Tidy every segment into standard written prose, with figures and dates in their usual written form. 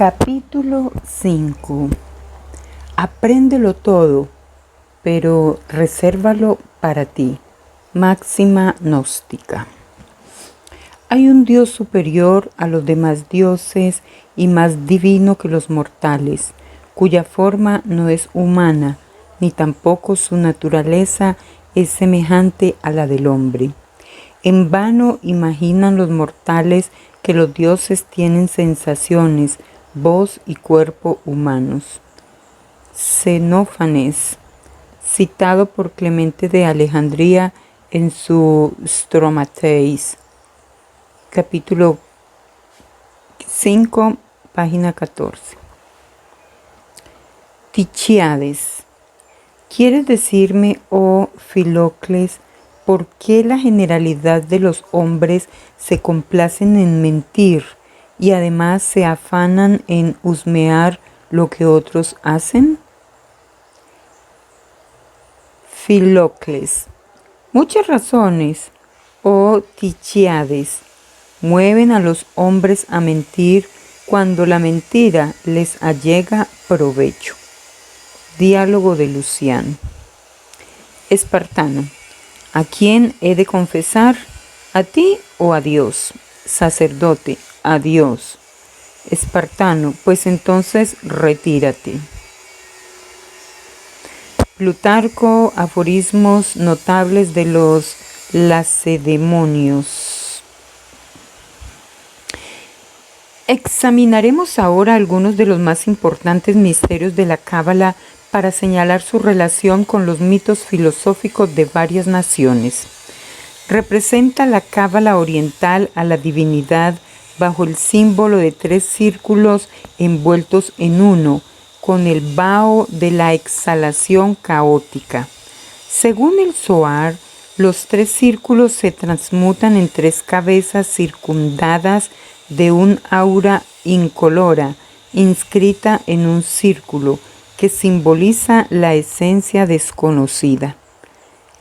Capítulo 5. Apréndelo todo, pero resérvalo para ti. Máxima gnóstica. Hay un Dios superior a los demás dioses y más divino que los mortales, cuya forma no es humana, ni tampoco su naturaleza es semejante a la del hombre. En vano imaginan los mortales que los dioses tienen sensaciones, voz y cuerpo humanos. Xenófanes, citado por Clemente de Alejandría en su Stromatheis, capítulo 5, página 14. Tichíades. ¿Quieres decirme, oh Filocles, por qué la generalidad de los hombres se complacen en mentir y además se afanan en husmear lo que otros hacen? Filocles. Muchas razones, oh Tichíades, mueven a los hombres a mentir cuando la mentira les allega provecho. Diálogo de Luciano. Espartano. ¿A quién he de confesar? ¿A ti o a Dios? Sacerdote. A Dios. Espartano. Pues entonces retírate. Plutarco. Aforismos notables de los lacedemonios. Examinaremos ahora algunos de los más importantes misterios de la Cábala para señalar su relación con los mitos filosóficos de varias naciones. Representa la Cábala oriental a la divinidad bajo el símbolo de 3 círculos envueltos en uno, con el vaho de la exhalación caótica. Según el Zohar, los 3 círculos se transmutan en 3 cabezas circundadas de un aura incolora, inscrita en un círculo, que simboliza la esencia desconocida.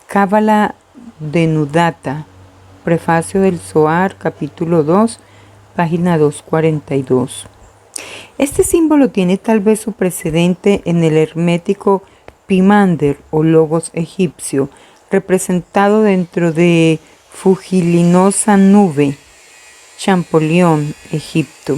Cábala denudata, prefacio del Zohar, capítulo 2, página 242. Este símbolo tiene tal vez su precedente en el hermético Pimander o logos egipcio, representado dentro de fugilinosa nube, Champollion, Egipto.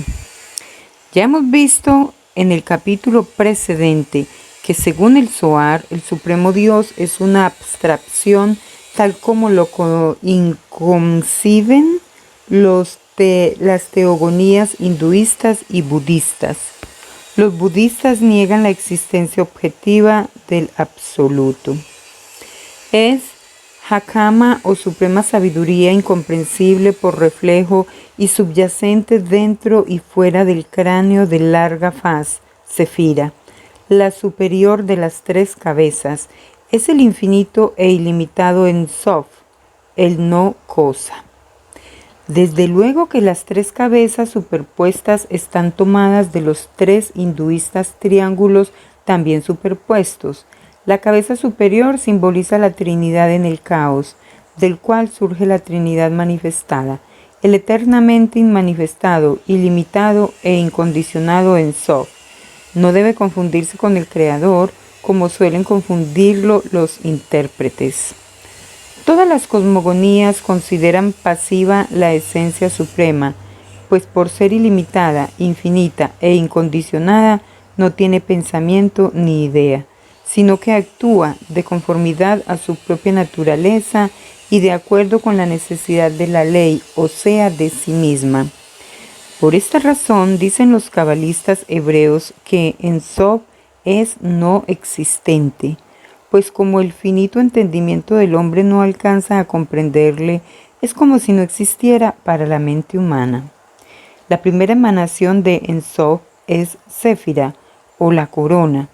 Ya hemos visto en el capítulo precedente que según el Zohar, el Supremo Dios es una abstracción tal como lo conciben las teogonías hinduistas y budistas. Los budistas niegan la existencia objetiva del absoluto. Es Hakama o suprema sabiduría incomprensible por reflejo y subyacente dentro y fuera del cráneo de larga faz, Sefira, la superior de las 3 cabezas. Es el infinito e ilimitado en Sof, el no cosa. Desde luego que las 3 cabezas superpuestas están tomadas de los 3 hinduistas triángulos también superpuestos. La cabeza superior simboliza la Trinidad en el caos, del cual surge la Trinidad manifestada, el eternamente inmanifestado, ilimitado e incondicionado en Sof. No debe confundirse con el Creador, como suelen confundirlo los intérpretes. Todas las cosmogonías consideran pasiva la esencia suprema, pues por ser ilimitada, infinita e incondicionada, no tiene pensamiento ni idea, sino que actúa de conformidad a su propia naturaleza y de acuerdo con la necesidad de la ley, o sea, de sí misma. Por esta razón dicen los cabalistas hebreos que en Sof es no existente, pues como el finito entendimiento del hombre no alcanza a comprenderle, es como si no existiera para la mente humana. La primera emanación de En Sof es Séfira, o la corona.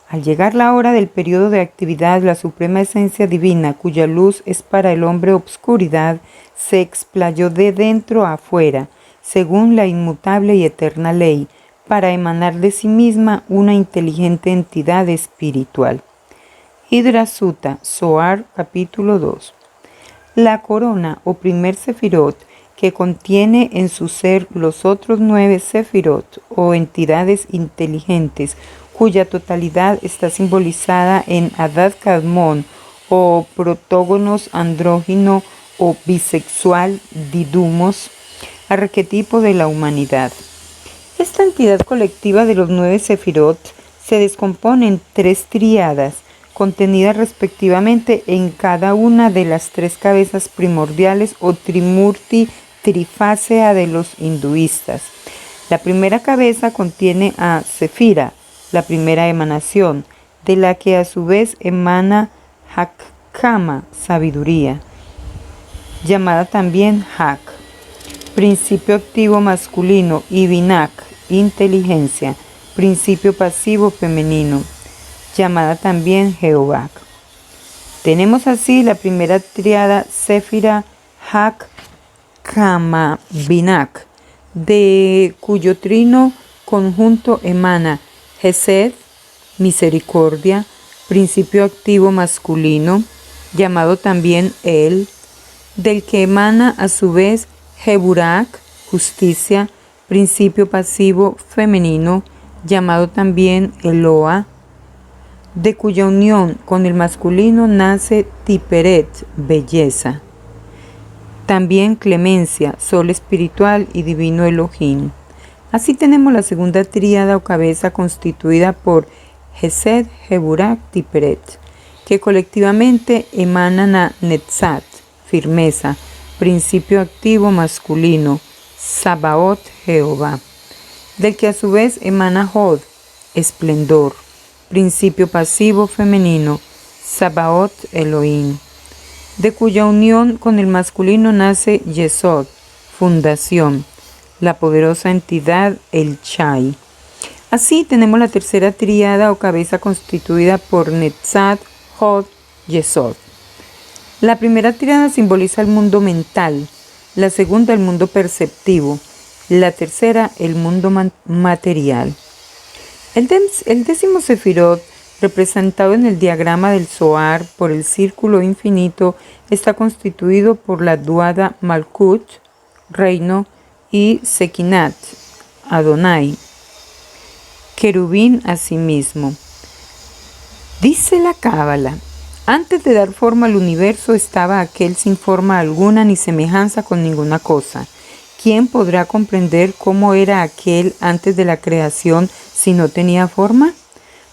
Al llegar la hora del periodo de actividad, la suprema esencia divina, cuya luz es para el hombre obscuridad, se explayó de dentro a afuera, según la inmutable y eterna ley, para emanar de sí misma una inteligente entidad espiritual. Hidra Sutta, Zohar, capítulo 2. La corona o primer sefirot, que contiene en su ser los otros 9 sefirot o entidades inteligentes, cuya totalidad está simbolizada en Adad Kadmon o protógonos andrógino o bisexual didumos, arquetipo de la humanidad. Esta entidad colectiva de los 9 sefirot se descompone en 3 tríadas, contenidas respectivamente en cada una de las 3 cabezas primordiales o trimurti trifásea de los hinduistas. La primera cabeza contiene a Sefira, la primera emanación, de la que a su vez emana Hakkama, sabiduría, llamada también Hak, principio activo masculino, y Binak, inteligencia, principio pasivo femenino, llamada también Jehová. Tenemos así la primera tríada Sefira Hak Kama Binak, de cuyo trino conjunto emana Hesed, misericordia, principio activo masculino, llamado también El, del que emana a su vez Jeburak, justicia, principio pasivo femenino, llamado también Eloa, de cuya unión con el masculino nace Tiperet, belleza. También clemencia, sol espiritual y divino Elohim. Así tenemos la segunda tríada o cabeza constituida por Hesed, Jeburak, Tiperet, que colectivamente emanan a Netzat, firmeza, principio activo masculino, Sabaoth, Jehová, del que a su vez emana Hod, esplendor, principio pasivo femenino, Sabaoth, Elohim, de cuya unión con el masculino nace Yesod, fundación, la poderosa entidad El Chai. Así tenemos la tercera tríada o cabeza constituida por Netzat, Hod, Yesod. La primera tríada simboliza el mundo mental, la segunda el mundo perceptivo, la tercera el mundo material. El 10º sefirot, representado en el diagrama del Zohar por el círculo infinito, está constituido por la duada Malkut, reino, y Sekinat, Adonai, querubín asimismo. Dice la Cábala: antes de dar forma al universo estaba aquel sin forma alguna ni semejanza con ninguna cosa. ¿Quién podrá comprender cómo era aquel antes de la creación si no tenía forma?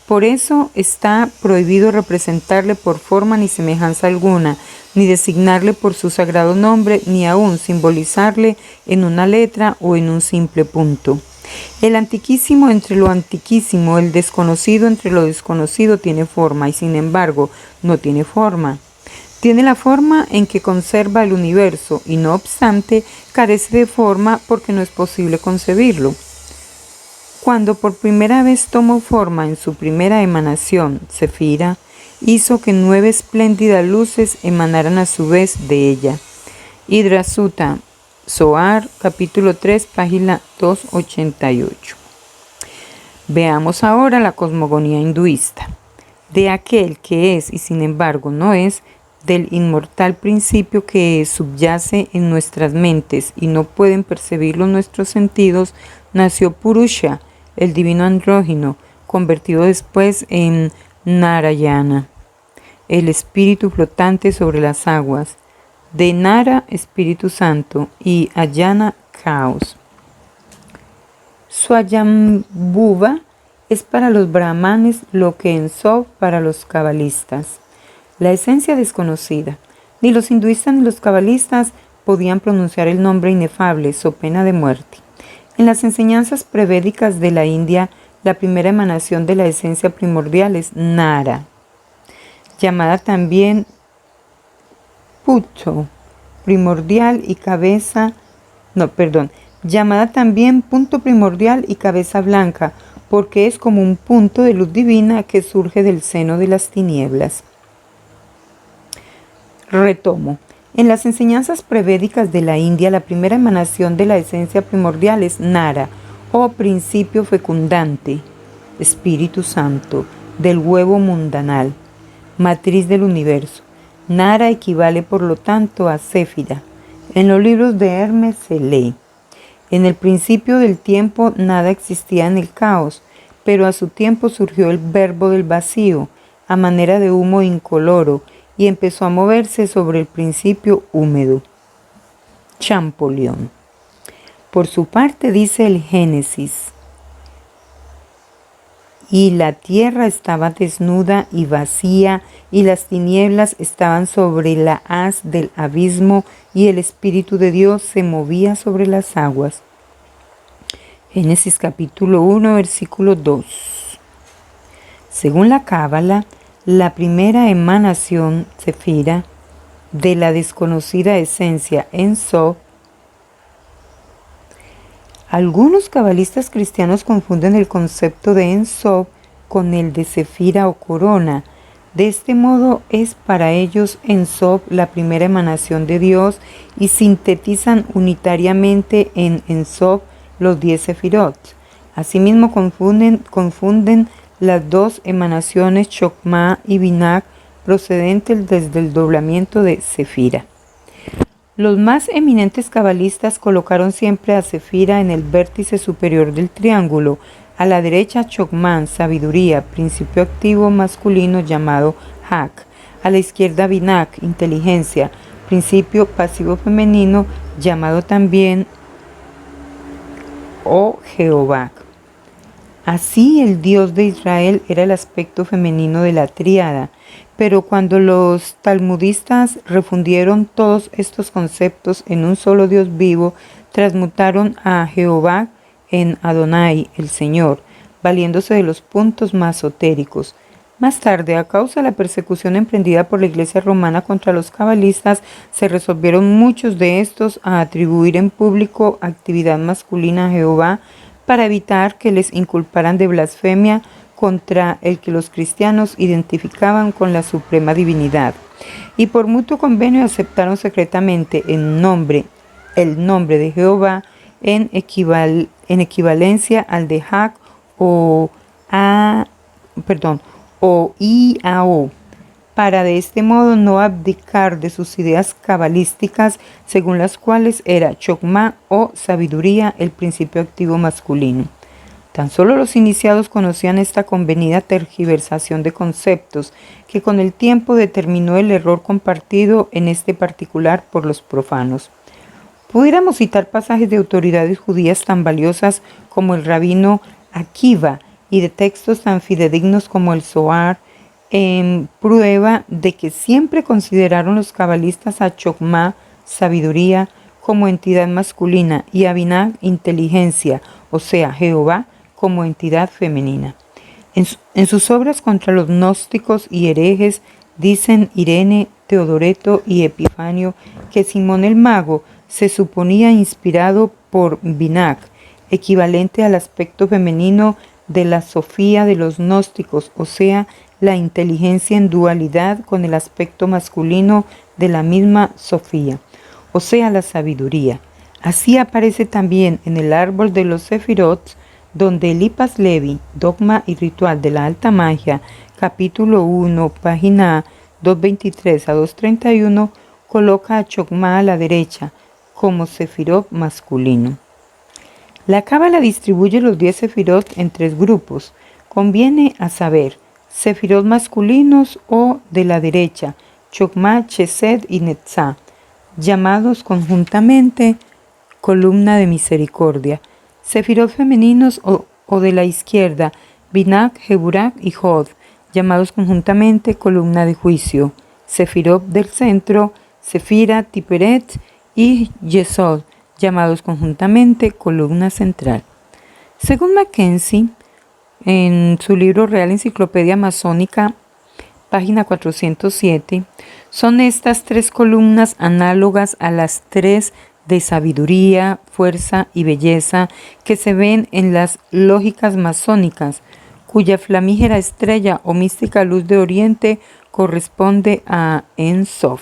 Por eso está prohibido representarle por forma ni semejanza alguna, ni designarle por su sagrado nombre, ni aún simbolizarle en una letra o en un simple punto. El antiquísimo entre lo antiquísimo, el desconocido entre lo desconocido tiene forma y sin embargo no tiene forma. Tiene la forma en que conserva el universo y no obstante carece de forma porque no es posible concebirlo. Cuando por primera vez tomó forma en su primera emanación, Sefira, hizo que 9 espléndidas luces emanaran a su vez de ella. Hidra Sutta, Zohar, capítulo 3, página 288. Veamos ahora la cosmogonía hinduista. De aquel que es y sin embargo no es, del inmortal principio que subyace en nuestras mentes y no pueden percibirlo nuestros sentidos, nació Purusha, el divino andrógino, convertido después en Narayana, el espíritu flotante sobre las aguas, de Nara, Espíritu Santo, y Ayana, caos. Swayambhuva es para los brahmanes lo que en Sov para los cabalistas. La esencia desconocida. Ni los hinduistas ni los cabalistas podían pronunciar el nombre inefable, so pena de muerte. En las enseñanzas prevédicas de la India, la primera emanación de la esencia primordial es Nara, llamada también llamada también punto primordial y cabeza blanca, porque es como un punto de luz divina que surge del seno de las tinieblas. Retomo. En las enseñanzas prevédicas de la India, la primera emanación de la esencia primordial es Nara, o principio fecundante, Espíritu Santo, del huevo mundanal, matriz del universo. Nara equivale por lo tanto a Séfira, En los libros de Hermes se lee: en el principio del tiempo nada existía en el caos, pero a su tiempo surgió el verbo del vacío, a manera de humo incoloro, y empezó a moverse sobre el principio húmedo. Champollion. Por su parte dice el Génesis: y la tierra estaba desnuda y vacía, y las tinieblas estaban sobre la haz del abismo, y el Espíritu de Dios se movía sobre las aguas. Génesis capítulo 1, versículo 2. Según la Cábala, la primera emanación, Sefira, de la desconocida esencia En Sof. Algunos cabalistas cristianos confunden el concepto de En Sof con el de Sefira o corona. De este modo es para ellos En Sof la primera emanación de Dios y sintetizan unitariamente en En Sof los 10 Sefirot. Asimismo confunden las dos emanaciones Chokmah y Binah procedentes desde el doblamiento de Sefira. Los más eminentes cabalistas colocaron siempre a Sefira en el vértice superior del triángulo, a la derecha Chokmah, sabiduría, principio activo masculino llamado Hak, a la izquierda Binah, inteligencia, principio pasivo femenino llamado también O Jehová. Así el Dios de Israel era el aspecto femenino de la tríada, pero cuando los talmudistas refundieron todos estos conceptos en un solo Dios vivo, transmutaron a Jehová en Adonai, el Señor, valiéndose de los puntos masotéricos. Más tarde, a causa de la persecución emprendida por la Iglesia romana contra los cabalistas, se resolvieron muchos de estos a atribuir en público actividad masculina a Jehová, para evitar que les inculparan de blasfemia contra el que los cristianos identificaban con la suprema divinidad. Y por mutuo convenio aceptaron secretamente el nombre de Jehová en equivalencia al de Hak o Iao, para de este modo no abdicar de sus ideas cabalísticas, según las cuales era Chokmah o sabiduría el principio activo masculino. Tan solo los iniciados conocían esta convenida tergiversación de conceptos, que con el tiempo determinó el error compartido en este particular por los profanos. Pudiéramos citar pasajes de autoridades judías tan valiosas como el rabino Akiva y de textos tan fidedignos como el Zohar, en prueba de que siempre consideraron los cabalistas a Chokmah, sabiduría, como entidad masculina y a Binah, inteligencia, o sea, Jehová, como entidad femenina. En sus obras contra los gnósticos y herejes dicen Irene, Teodoreto y Epifanio que Simón el Mago se suponía inspirado por Binah, equivalente al aspecto femenino de la Sofía de los gnósticos, o sea, la inteligencia en dualidad con el aspecto masculino de la misma Sofía, o sea, la sabiduría. Así aparece también en el árbol de los Sefirot, donde Eliphas Levi, Dogma y Ritual de la Alta Magia, capítulo 1, página 223 a 231, coloca a Chokmah a la derecha, como Sefirot masculino. La Cábala distribuye los 10 Sefirot en 3 grupos. Conviene a saber, Sefirot masculinos o de la derecha, Chokmah, Chesed y Netzah, llamados conjuntamente columna de misericordia. Sefirot femeninos o de la izquierda, Binah, Geburah y Hod, llamados conjuntamente columna de juicio. Sefirot del centro, Sefira, Tiperet y Yesod, llamados conjuntamente columna central. Según Mackenzie, en su libro Real Enciclopedia Masónica, página 407, son estas 3 columnas análogas a las 3 de sabiduría, fuerza y belleza que se ven en las lógicas masónicas, cuya flamígera estrella o mística luz de oriente corresponde a En Sof.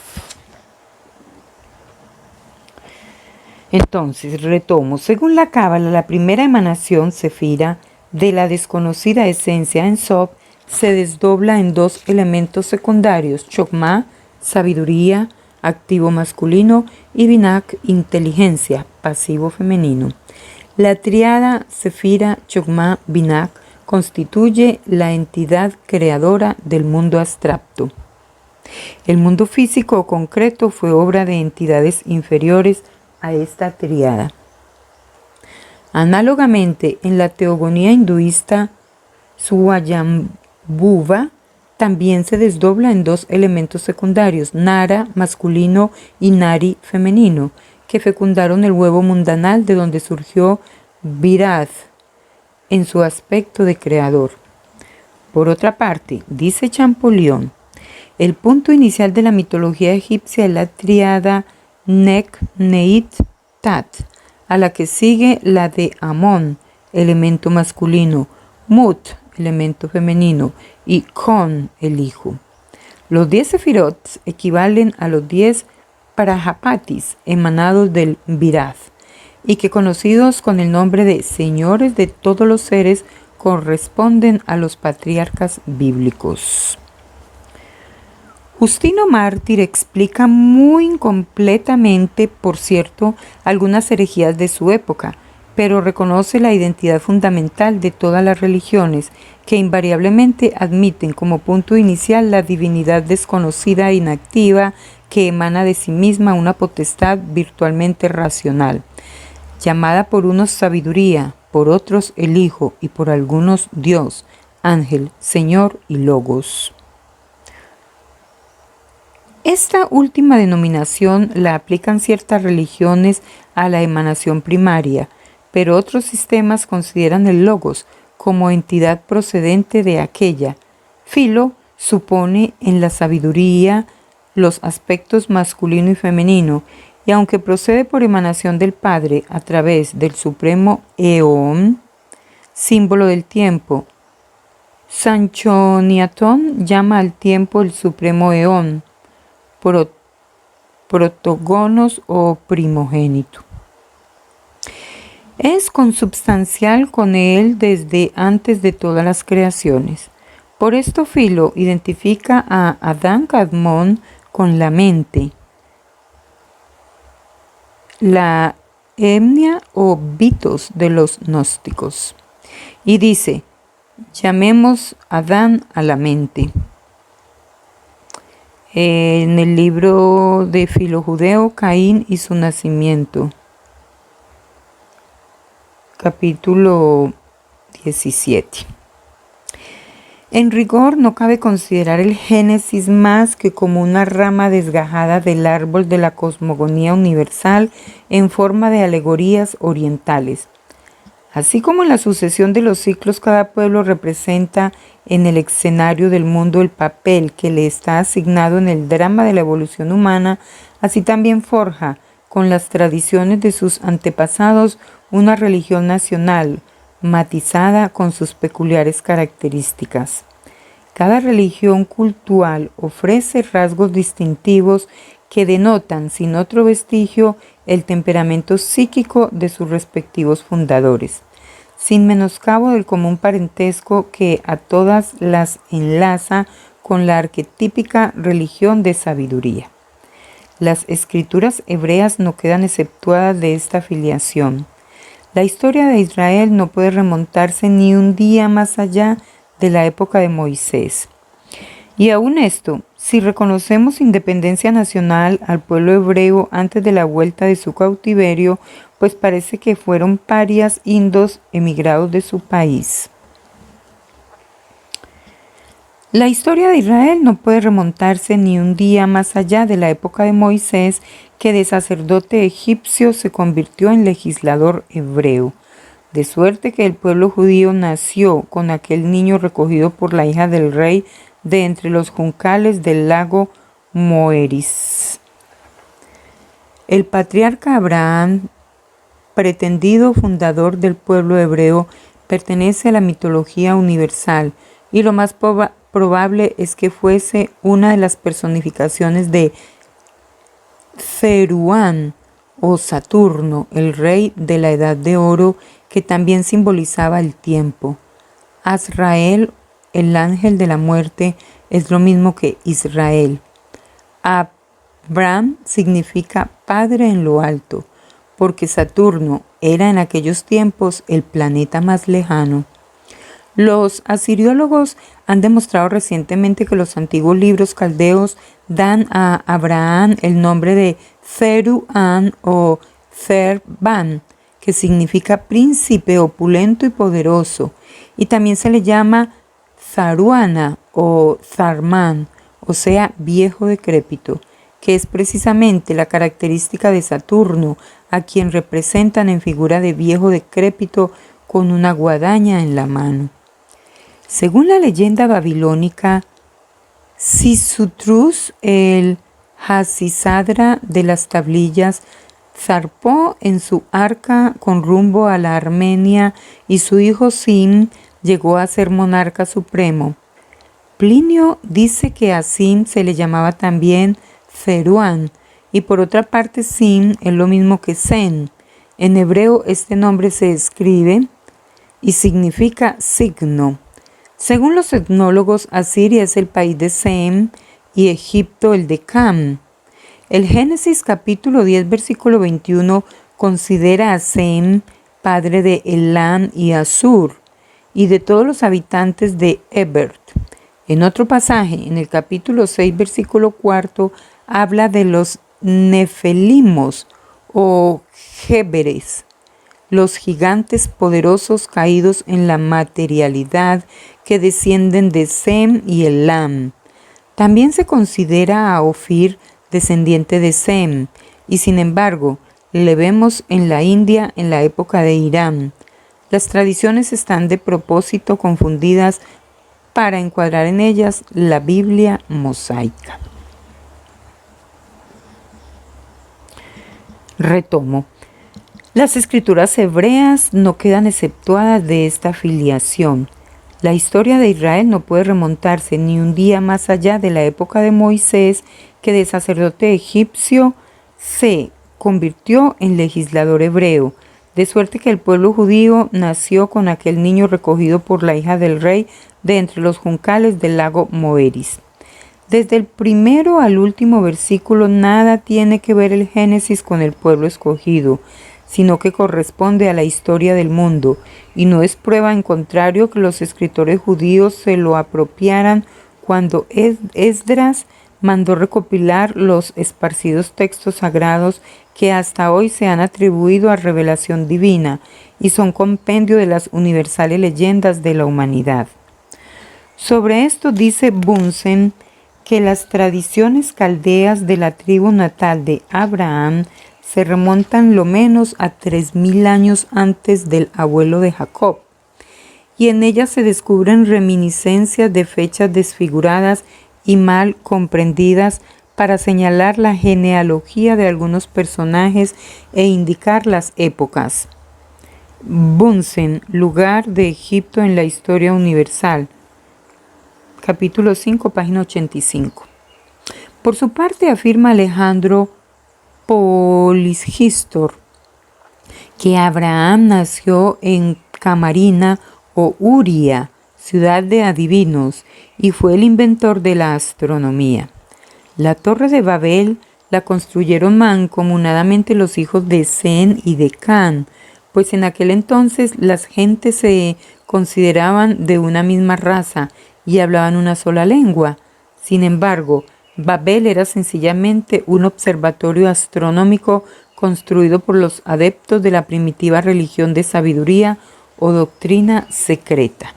Entonces, retomo, según la Cábala, la primera emanación, Sefira, de la desconocida esencia En Sof, se desdobla en 2 elementos secundarios, Chokmah, sabiduría, activo masculino, y Binak, inteligencia, pasivo femenino. La tríada Sefira, Chokmah, Binak constituye la entidad creadora del mundo abstracto. El mundo físico o concreto fue obra de entidades inferiores a esta tríada. Análogamente, en la teogonía hinduista, Swayambhuva también se desdobla en dos elementos secundarios, Nara, masculino, y Nari, femenino, que fecundaron el huevo mundanal de donde surgió Virat en su aspecto de creador. Por otra parte, dice Champollion, el punto inicial de la mitología egipcia es la tríada Nek, Neit, Tat, a la que sigue la de Amón, elemento masculino, Mut, elemento femenino, y Kon, el hijo. Los 10 sefirot equivalen a los 10 Prajapatis emanados del Virat, y que conocidos con el nombre de señores de todos los seres corresponden a los patriarcas bíblicos. Justino Mártir explica muy incompletamente, por cierto, algunas herejías de su época, pero reconoce la identidad fundamental de todas las religiones, que invariablemente admiten como punto inicial la divinidad desconocida e inactiva que emana de sí misma una potestad virtualmente racional, llamada por unos sabiduría, por otros el Hijo y por algunos Dios, Ángel, Señor y Logos. Esta última denominación la aplican ciertas religiones a la emanación primaria, pero otros sistemas consideran el Logos como entidad procedente de aquella. Filo supone en la sabiduría los aspectos masculino y femenino, y aunque procede por emanación del Padre a través del supremo Eón, símbolo del tiempo, Sanchoniathon llama al tiempo el supremo Eón, protogonos o primogénito. Es consubstancial con él desde antes de todas las creaciones. Por esto Filo identifica a Adán Kadmon con la mente, la etnia o bitos de los gnósticos, y dice, llamemos Adán a la mente. En el libro de Filo Judeo, Caín y su nacimiento, capítulo 17. En rigor, no cabe considerar el Génesis más que como una rama desgajada del árbol de la cosmogonía universal en forma de alegorías orientales. Así como en la sucesión de los ciclos cada pueblo representa en el escenario del mundo el papel que le está asignado en el drama de la evolución humana, así también forja, con las tradiciones de sus antepasados, una religión nacional, matizada con sus peculiares características. Cada religión cultural ofrece rasgos distintivos que denotan, sin otro vestigio, el temperamento psíquico de sus respectivos fundadores, sin menoscabo del común parentesco que a todas las enlaza con la arquetípica religión de sabiduría. Las escrituras hebreas no quedan exceptuadas de esta filiación. La historia de Israel no puede remontarse ni un día más allá de la época de Moisés. Y aún esto, si reconocemos independencia nacional al pueblo hebreo antes de la vuelta de su cautiverio, pues parece que fueron parias indos emigrados de su país. La historia de Israel no puede remontarse ni un día más allá de la época de Moisés, que de sacerdote egipcio se convirtió en legislador hebreo, de suerte que el pueblo judío nació con aquel niño recogido por la hija del rey de entre los juncales del lago Moeris. El patriarca Abraham, pretendido fundador del pueblo hebreo, pertenece a la mitología universal, y lo más probable es que fuese una de las personificaciones de Ceruán o Saturno, el rey de la Edad de Oro, que también simbolizaba el tiempo. Azrael, el ángel de la muerte, es lo mismo que Israel. Bran significa padre en lo alto, porque Saturno era en aquellos tiempos el planeta más lejano. Los asiriólogos han demostrado recientemente que los antiguos libros caldeos dan a Abraham el nombre de Zeru-An o Zer-Ban, que significa príncipe opulento y poderoso, y también se le llama Zaruana o Zarmán, o sea, viejo decrépito, que es precisamente la característica de Saturno, a quien representan en figura de viejo decrépito con una guadaña en la mano. Según la leyenda babilónica, Xisuthros, el Hasisadra de las tablillas, zarpó en su arca con rumbo a la Armenia y su hijo Sim llegó a ser monarca supremo. Plinio dice que a Sim se le llamaba también Zeruán, y por otra parte Sim es lo mismo que Sen. En hebreo este nombre se escribe y significa signo. Según los etnólogos, Asiria es el país de Sem y Egipto el de Cam. El Génesis capítulo 10 versículo 21 considera a Sem padre de Elam y Asur y de todos los habitantes de Ebert. En otro pasaje, en el capítulo 6 versículo 4, habla de los nefelimos o géberes, los gigantes poderosos caídos en la materialidad que descienden de Sem y Elam. También se considera a Ofir descendiente de Sem, y sin embargo le vemos en la India en la época de Irán. Las tradiciones están de propósito confundidas para encuadrar en ellas la Biblia mosaica. Retomo. Las escrituras hebreas no quedan exceptuadas de esta filiación. La historia de Israel no puede remontarse ni un día más allá de la época de Moisés, que de sacerdote egipcio se convirtió en legislador hebreo, de suerte que el pueblo judío nació con aquel niño recogido por la hija del rey de entre los juncales del lago Moeris. Desde el primero al último versículo nada tiene que ver el Génesis con el pueblo escogido, sino que corresponde a la historia del mundo, y no es prueba en contrario que los escritores judíos se lo apropiaran cuando Esdras mandó recopilar los esparcidos textos sagrados que hasta hoy se han atribuido a revelación divina y son compendio de las universales leyendas de la humanidad. Sobre esto dice Bunsen que las tradiciones caldeas de la tribu natal de Abraham se remontan lo menos a 3000 años antes del abuelo de Jacob, y en ellas se descubren reminiscencias de fechas desfiguradas y mal comprendidas para señalar la genealogía de algunos personajes e indicar las épocas. Bunsen, Lugar de Egipto en la Historia Universal, capítulo 5, página 85. Por su parte afirma Alejandro Polishistor que Abraham nació en Camarina o Uria, ciudad de adivinos, y fue el inventor de la astronomía. La torre de Babel la construyeron mancomunadamente los hijos de Sem y de Can, pues en aquel entonces las gentes se consideraban de una misma raza y hablaban una sola lengua. Sin embargo, Babel era sencillamente un observatorio astronómico construido por los adeptos de la primitiva religión de sabiduría o doctrina secreta.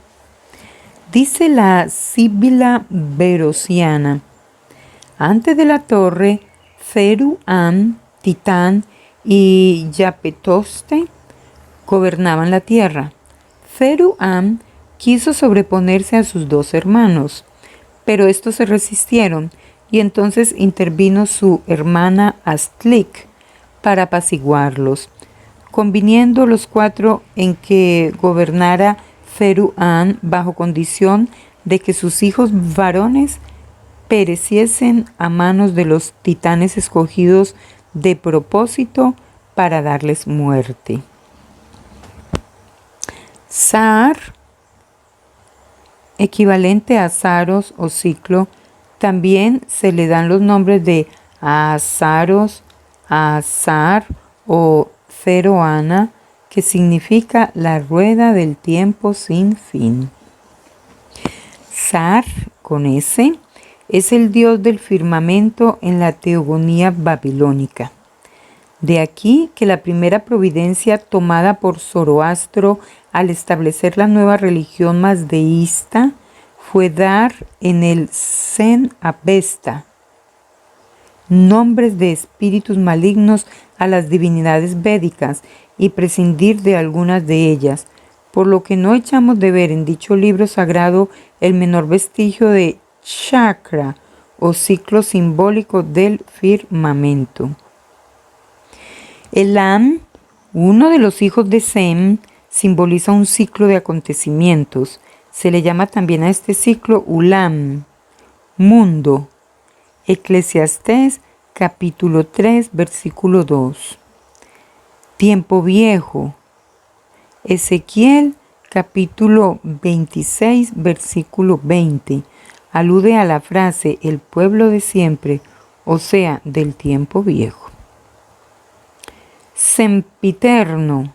Dice la Sibila Berosiana: antes de la torre, Zeru-An, Titán y Yapetoste gobernaban la tierra. Zeru-An quiso sobreponerse a sus dos hermanos, pero estos se resistieron, y entonces intervino su hermana Astlik para apaciguarlos, conviniendo los cuatro en que gobernara Zeru-An bajo condición de que sus hijos varones pereciesen a manos de los titanes escogidos de propósito para darles muerte. Saar, equivalente a Saros o ciclo, también se le dan los nombres de Azaros, Azar o Ceroana, que significa la rueda del tiempo sin fin. Sar, con S, es el dios del firmamento en la teogonía babilónica. De aquí que la primera providencia tomada por Zoroastro al establecer la nueva religión mazdeísta fue dar en el Zen-Avesta nombres de espíritus malignos a las divinidades védicas y prescindir de algunas de ellas, por lo que no echamos de ver en dicho libro sagrado el menor vestigio de chakra o ciclo simbólico del firmamento. Elam, uno de los hijos de Sem, simboliza un ciclo de acontecimientos. Se le llama también a este ciclo Ulam, mundo. Eclesiastés capítulo 3, versículo 2. Tiempo viejo. Ezequiel capítulo 26, versículo 20. Alude a la frase el pueblo de siempre, o sea, del tiempo viejo. Sempiterno.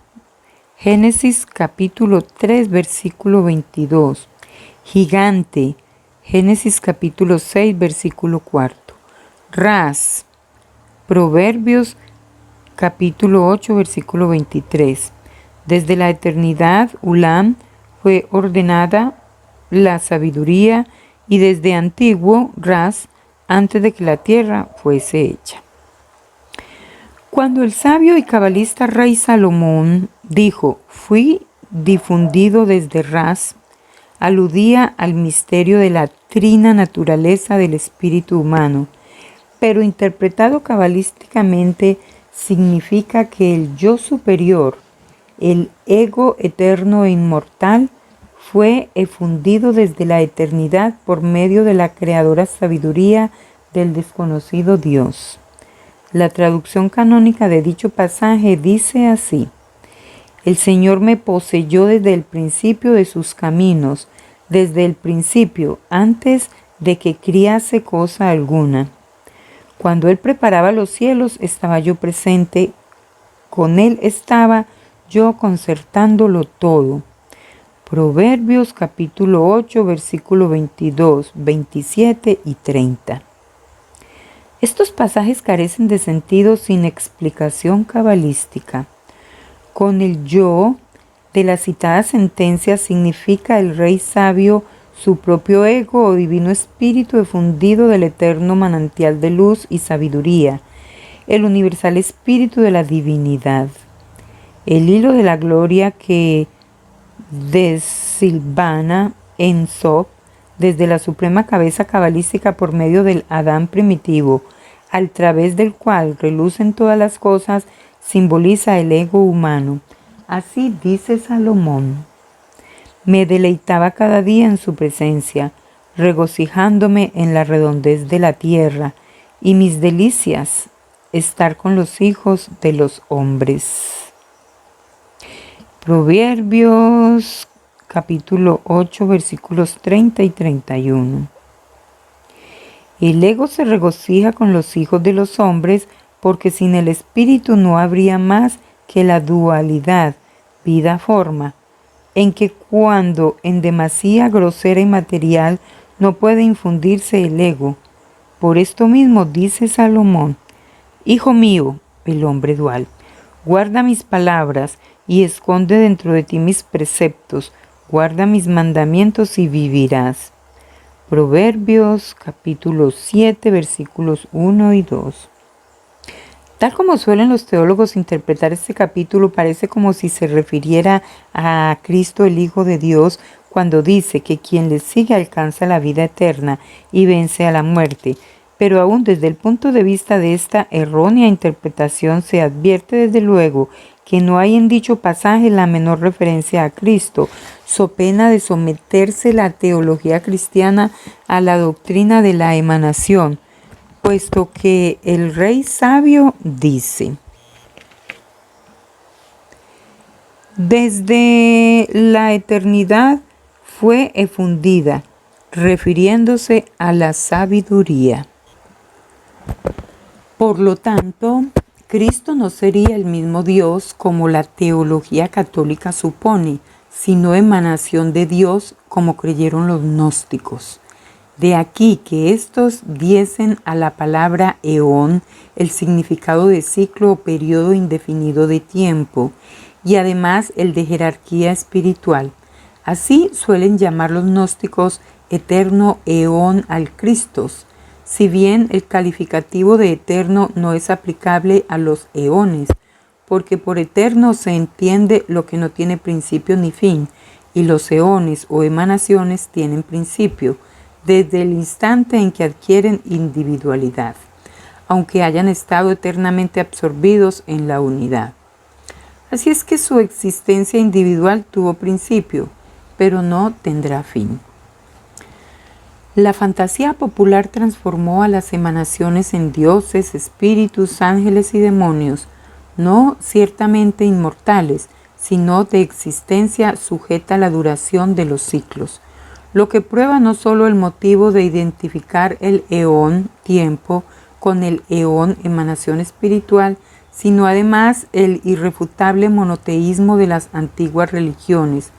Génesis capítulo 3, versículo 22. Gigante. Génesis capítulo 6, versículo 4. Ras. Proverbios capítulo 8, versículo 23. Desde la eternidad, Ulam fue ordenada la sabiduría y desde antiguo, Ras, antes de que la tierra fuese hecha. Cuando el sabio y cabalista rey Salomón dijo, fui difundido desde Ras, aludía al misterio de la trina naturaleza del espíritu humano, pero interpretado cabalísticamente significa que el yo superior, el ego eterno e inmortal, fue efundido desde la eternidad por medio de la creadora sabiduría del desconocido Dios. La traducción canónica de dicho pasaje dice así: el Señor me poseyó desde el principio de sus caminos, desde el principio, antes de que criase cosa alguna. Cuando Él preparaba los cielos, estaba yo presente, con Él estaba yo concertándolo todo. Proverbios capítulo 8, versículo 22, 27 y 30. Estos pasajes carecen de sentido sin explicación cabalística. Con el yo de la citada sentencia significa el rey sabio su propio ego o divino espíritu efundido del eterno manantial de luz y sabiduría, el universal espíritu de la divinidad. El hilo de la gloria que desilvana en Sob desde la suprema cabeza cabalística por medio del Adán primitivo, al través del cual relucen todas las cosas, simboliza el ego humano. Así dice Salomón: me deleitaba cada día en su presencia, regocijándome en la redondez de la tierra, y mis delicias, estar con los hijos de los hombres. Proverbios capítulo 8, versículos 30 y 31. El ego se regocija con los hijos de los hombres, porque sin el espíritu no habría más que la dualidad, vida-forma, en que cuando en demasía grosera y material no puede infundirse el ego. Por esto mismo dice Salomón: hijo mío, el hombre dual, guarda mis palabras y esconde dentro de ti mis preceptos, guarda mis mandamientos y vivirás. Proverbios capítulo 7, versículos 1 y 2. Tal como suelen los teólogos interpretar este capítulo, parece como si se refiriera a Cristo el Hijo de Dios cuando dice que quien le sigue alcanza la vida eterna y vence a la muerte. Pero aún desde el punto de vista de esta errónea interpretación se advierte desde luego que no hay en dicho pasaje la menor referencia a Cristo, so pena de someterse la teología cristiana a la doctrina de la emanación, puesto que el rey sabio dice: desde la eternidad fue efundida, refiriéndose a la sabiduría. Por lo tanto, Cristo no sería el mismo Dios como la teología católica supone, sino emanación de Dios como creyeron los gnósticos. De aquí que estos diesen a la palabra eón el significado de ciclo o periodo indefinido de tiempo y además el de jerarquía espiritual. Así suelen llamar los gnósticos eterno eón al Christos, si bien el calificativo de eterno no es aplicable a los eones, porque por eterno se entiende lo que no tiene principio ni fin, y los eones o emanaciones tienen principio, desde el instante en que adquieren individualidad, aunque hayan estado eternamente absorbidos en la unidad. Así es que su existencia individual tuvo principio, pero no tendrá fin. La fantasía popular transformó a las emanaciones en dioses, espíritus, ángeles y demonios, no ciertamente inmortales, sino de existencia sujeta a la duración de los ciclos, lo que prueba no solo el motivo de identificar el eón, tiempo, con el eón, emanación espiritual, sino además el irrefutable monoteísmo de las antiguas religiones,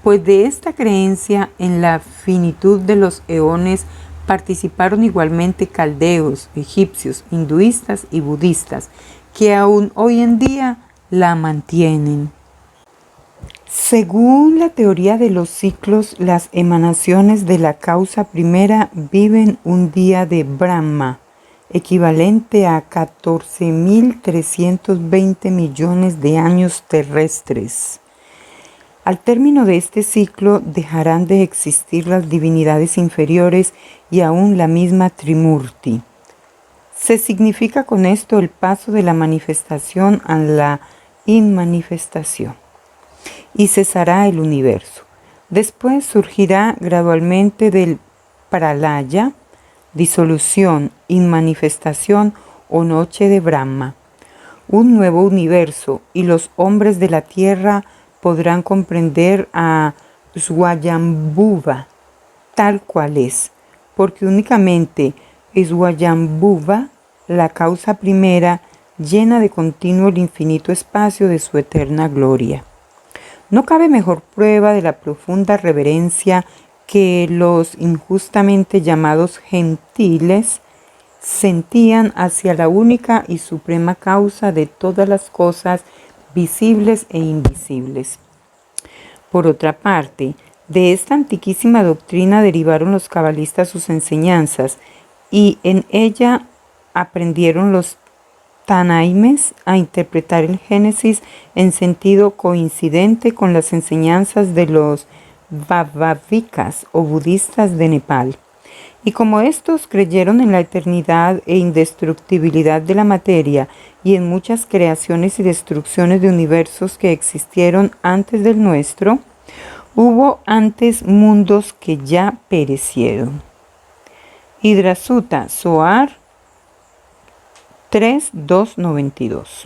pues de esta creencia en la finitud de los eones participaron igualmente caldeos, egipcios, hinduistas y budistas, que aún hoy en día la mantienen. Según la teoría de los ciclos, las emanaciones de la causa primera viven un día de Brahma, equivalente a 14.320 millones de años terrestres. Al término de este ciclo dejarán de existir las divinidades inferiores y aún la misma Trimurti. Se significa con esto el paso de la manifestación a la inmanifestación y cesará el universo. Después surgirá gradualmente del Pralaya, disolución, inmanifestación o noche de Brahma, un nuevo universo, y los hombres de la tierra podrán comprender a Swayambhuva tal cual es, porque únicamente Swayambhuva, la causa primera, llena de continuo el infinito espacio de su eterna gloria. No cabe mejor prueba de la profunda reverencia que los injustamente llamados gentiles sentían hacia la única y suprema causa de todas las cosas visibles e invisibles. Por otra parte, de esta antiquísima doctrina derivaron los cabalistas sus enseñanzas, y en ella aprendieron los tanaimes a interpretar el Génesis en sentido coincidente con las enseñanzas de los Vaibhavikas o budistas de Nepal. Y como estos creyeron en la eternidad e indestructibilidad de la materia y en muchas creaciones y destrucciones de universos que existieron antes del nuestro, hubo antes mundos que ya perecieron. Hidrasutta Zohar 3.2.92.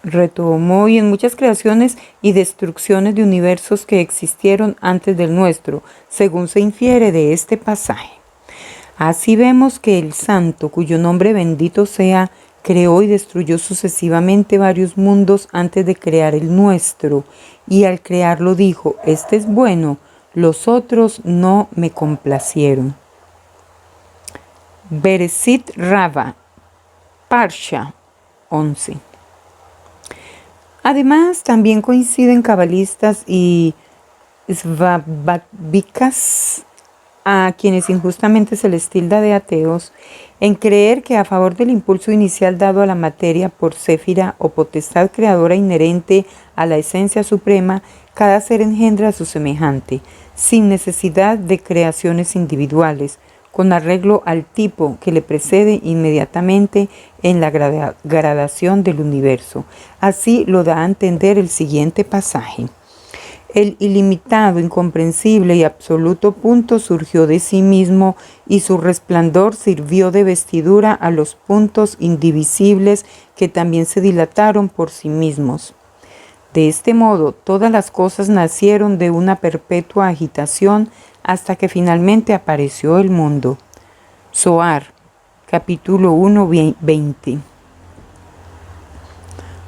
Retomó y en muchas creaciones y destrucciones de universos que existieron antes del nuestro, según se infiere de este pasaje. Así vemos que el santo, cuyo nombre bendito sea, creó y destruyó sucesivamente varios mundos antes de crear el nuestro, y al crearlo dijo: este es bueno, los otros no me complacieron. Bereshit Rabbah, Parsha 11. Además, también coinciden cabalistas y svabhavikas, a quienes injustamente se les tilda de ateos, en creer que a favor del impulso inicial dado a la materia por Séfira o potestad creadora inherente a la esencia suprema, cada ser engendra a su semejante, sin necesidad de creaciones individuales, con arreglo al tipo que le precede inmediatamente en la gradación del universo. Así lo da a entender el siguiente pasaje. El ilimitado, incomprensible y absoluto punto surgió de sí mismo, y su resplandor sirvió de vestidura a los puntos indivisibles que también se dilataron por sí mismos. De este modo, todas las cosas nacieron de una perpetua agitación hasta que finalmente apareció el mundo. Zohar, capítulo 1, 20.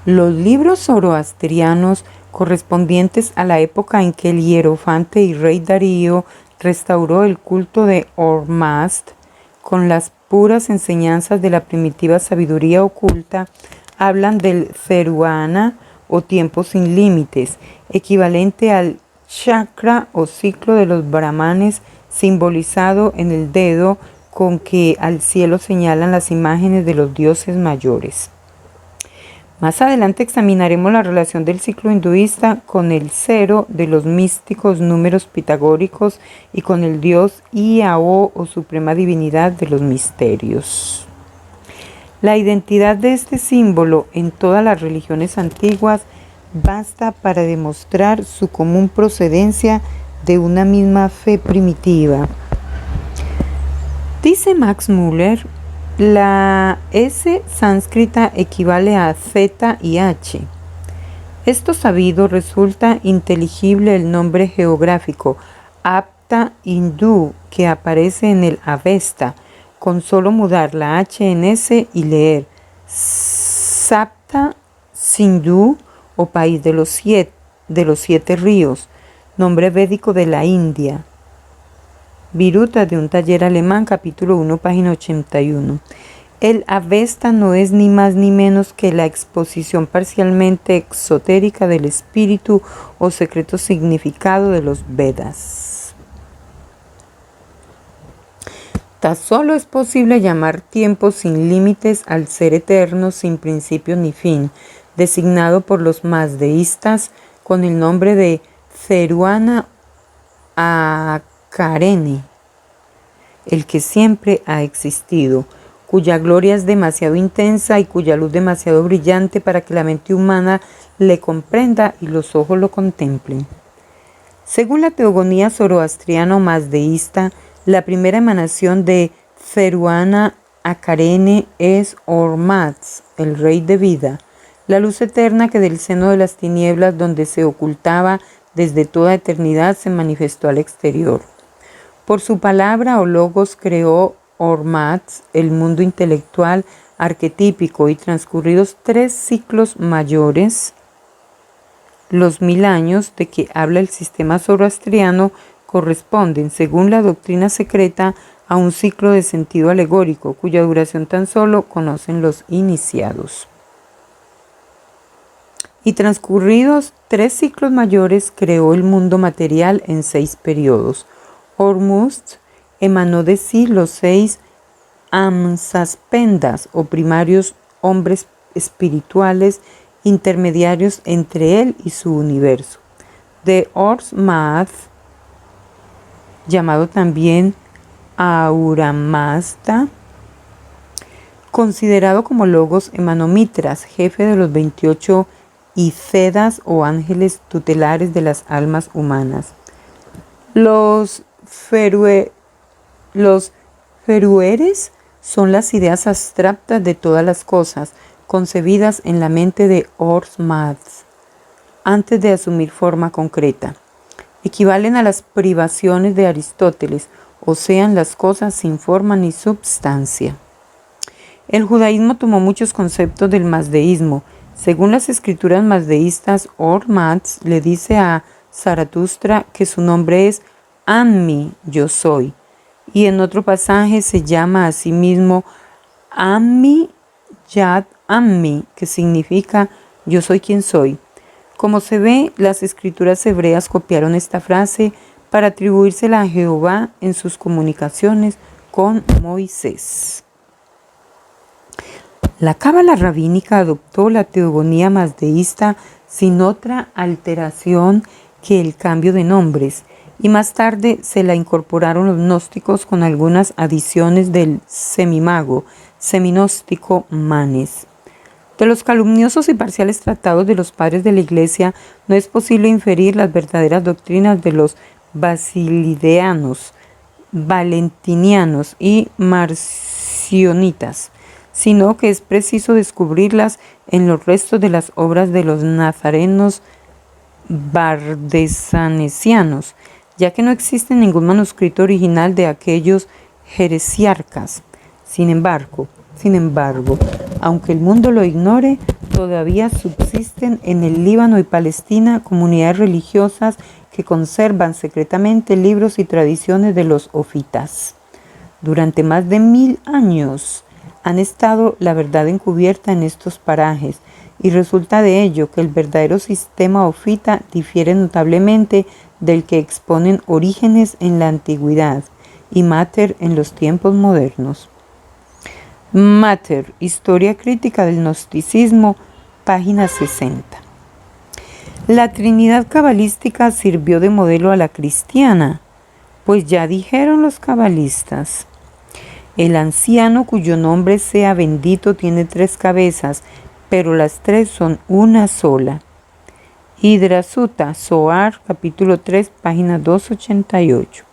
Los libros zoroastrianos correspondientes a la época en que el hierofante y rey Darío restauró el culto de Ormazd con las puras enseñanzas de la primitiva sabiduría oculta, hablan del Ceruana o tiempo sin límites, equivalente al chakra o ciclo de los brahmanes, simbolizado en el dedo con que al cielo señalan las imágenes de los dioses mayores. Más adelante examinaremos la relación del ciclo hinduista con el cero de los místicos números pitagóricos y con el dios Iao o suprema divinidad de los misterios. La identidad de este símbolo en todas las religiones antiguas basta para demostrar su común procedencia de una misma fe primitiva. Dice Max Müller, la S sánscrita equivale a Z y H. Esto sabido, resulta inteligible el nombre geográfico Apta hindú que aparece en el Avesta, con solo mudar la H en S y leer Sapta Sindhu o país de los siete ríos, nombre védico de la India. Viruta de un taller alemán, capítulo 1, página 81. El Avesta no es ni más ni menos que la exposición parcialmente exotérica del espíritu o secreto significado de los Vedas. Tan solo es posible llamar tiempo sin límites al ser eterno sin principio ni fin, designado por los mazdeístas con el nombre de Ceruana Akarene, el que siempre ha existido, cuya gloria es demasiado intensa y cuya luz demasiado brillante para que la mente humana le comprenda y los ojos lo contemplen. Según la teogonía zoroastriana o mazdeísta, la primera emanación de Ceruana Akarene es Ormazd, el rey de vida, la luz eterna que del seno de las tinieblas donde se ocultaba desde toda eternidad se manifestó al exterior. Por su palabra o logos creó Ormazd el mundo intelectual arquetípico y transcurridos 3 ciclos mayores, los 1000 años de que habla el sistema zoroastriano corresponden, según la doctrina secreta, a un ciclo de sentido alegórico, cuya duración tan solo conocen los iniciados. Y transcurridos 3 ciclos mayores, creó el mundo material en 6 periodos. Ormuzd emanó de sí los 6 Amsaspendas o primarios hombres espirituales intermediarios entre él y su universo. De Ormazd, llamado también Ahura-Mazda, considerado como logos, emanó Mitras, jefe de los 28 Icedas o ángeles tutelares de las almas humanas. Los ferueres son las ideas abstractas de todas las cosas, concebidas en la mente de Ormazd, antes de asumir forma concreta. Equivalen a las privaciones de Aristóteles, o sean las cosas sin forma ni substancia. El judaísmo tomó muchos conceptos del mazdeísmo. Según las escrituras mazdeístas, Ormazd le dice a Zaratustra que su nombre es Ammi, yo soy, y en otro pasaje se llama a sí mismo Ammi Yad Ammi, que significa yo soy quien soy. Como se ve, las escrituras hebreas copiaron esta frase para atribuírsela a Jehová en sus comunicaciones con Moisés. La cábala rabínica adoptó la teogonía mazdeísta sin otra alteración que el cambio de nombres, y más tarde se la incorporaron los gnósticos con algunas adiciones del semimago, seminóstico Manes. De los calumniosos y parciales tratados de los padres de la Iglesia no es posible inferir las verdaderas doctrinas de los basilideanos, valentinianos y marcionitas, sino que es preciso descubrirlas en los restos de las obras de los nazarenos bardesanesianos, ya que no existe ningún manuscrito original de aquellos jeresiarcas. Sin embargo, aunque el mundo lo ignore, todavía subsisten en el Líbano y Palestina comunidades religiosas que conservan secretamente libros y tradiciones de los ofitas. Durante más de 1000 años han estado la verdad encubierta en estos parajes, y resulta de ello que el verdadero sistema ofita difiere notablemente del que exponen Orígenes en la antigüedad y Mater en los tiempos modernos. Mater, Historia crítica del gnosticismo, página 60. La Trinidad cabalística sirvió de modelo a la cristiana, pues ya dijeron los cabalistas: el anciano cuyo nombre sea bendito tiene 3 cabezas, pero las 3 son una sola. Hidra Sutta, Zohar, capítulo 3, página 288.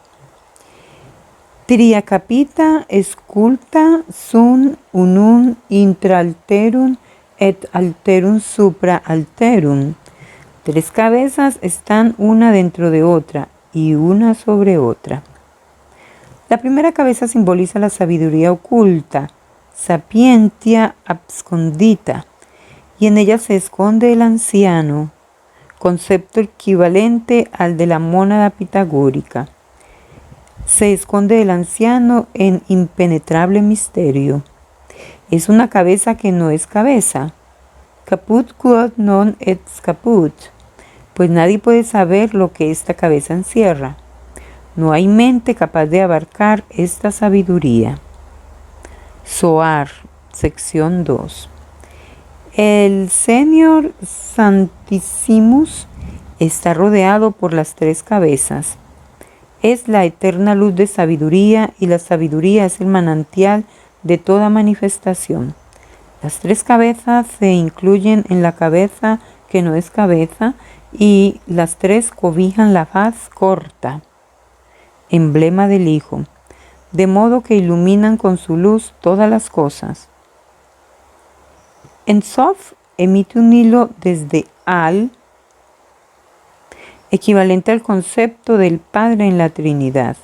Triacapita sculpta sun unum intra alterum et alterum supra alterum. 3 cabezas están una dentro de otra y una sobre otra. La primera cabeza simboliza la sabiduría oculta, sapientia abscondita, y en ella se esconde el anciano, concepto equivalente al de la mónada pitagórica. Se esconde el anciano en impenetrable misterio. Es una cabeza que no es cabeza. Caput quod non est caput, pues nadie puede saber lo que esta cabeza encierra. No hay mente capaz de abarcar esta sabiduría. Zohar, sección 2. El Señor Santissimus está rodeado por las 3 cabezas. Es la eterna luz de sabiduría, y la sabiduría es el manantial de toda manifestación. Las 3 cabezas se incluyen en la cabeza que no es cabeza, y las 3 cobijan la faz corta, emblema del Hijo, de modo que iluminan con su luz todas las cosas. En Sof emite un hilo desde Al, equivalente al concepto del Padre en la Trinidad.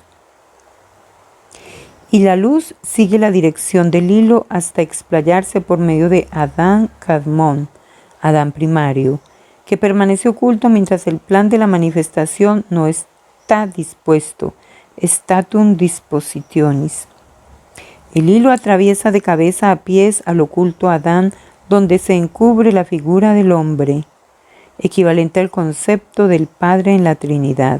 Y la luz sigue la dirección del hilo hasta explayarse por medio de Adán Kadmon, Adán primario, que permanece oculto mientras el plan de la manifestación no está dispuesto, statum dispositionis. El hilo atraviesa de cabeza a pies al oculto Adán, donde se encubre la figura del hombre, equivalente al concepto del Padre en la Trinidad.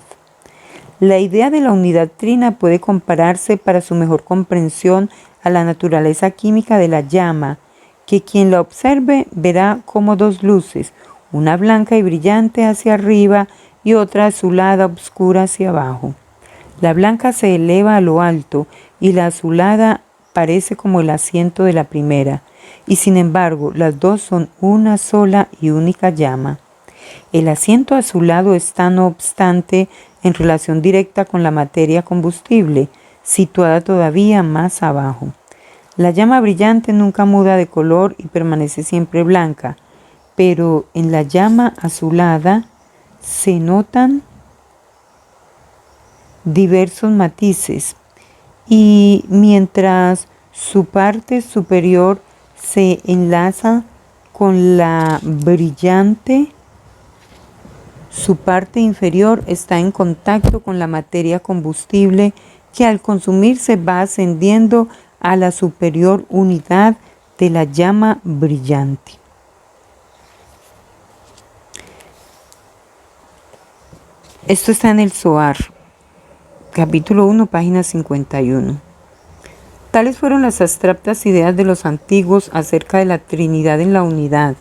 La idea de la unidad trina puede compararse para su mejor comprensión a la naturaleza química de la llama, que quien la observe verá como 2 luces, una blanca y brillante hacia arriba y otra azulada oscura hacia abajo. La blanca se eleva a lo alto y la azulada parece como el asiento de la primera, y sin embargo las 2 son una sola y única llama. El asiento azulado está, no obstante, en relación directa con la materia combustible, situada todavía más abajo. La llama brillante nunca muda de color y permanece siempre blanca, pero en la llama azulada se notan diversos matices, y mientras su parte superior se enlaza con la brillante, su parte inferior está en contacto con la materia combustible, que al consumirse va ascendiendo a la superior unidad de la llama brillante. Esto está en el Zohar, capítulo 1, página 51. Tales fueron las abstractas ideas de los antiguos acerca de la Trinidad en la unidad.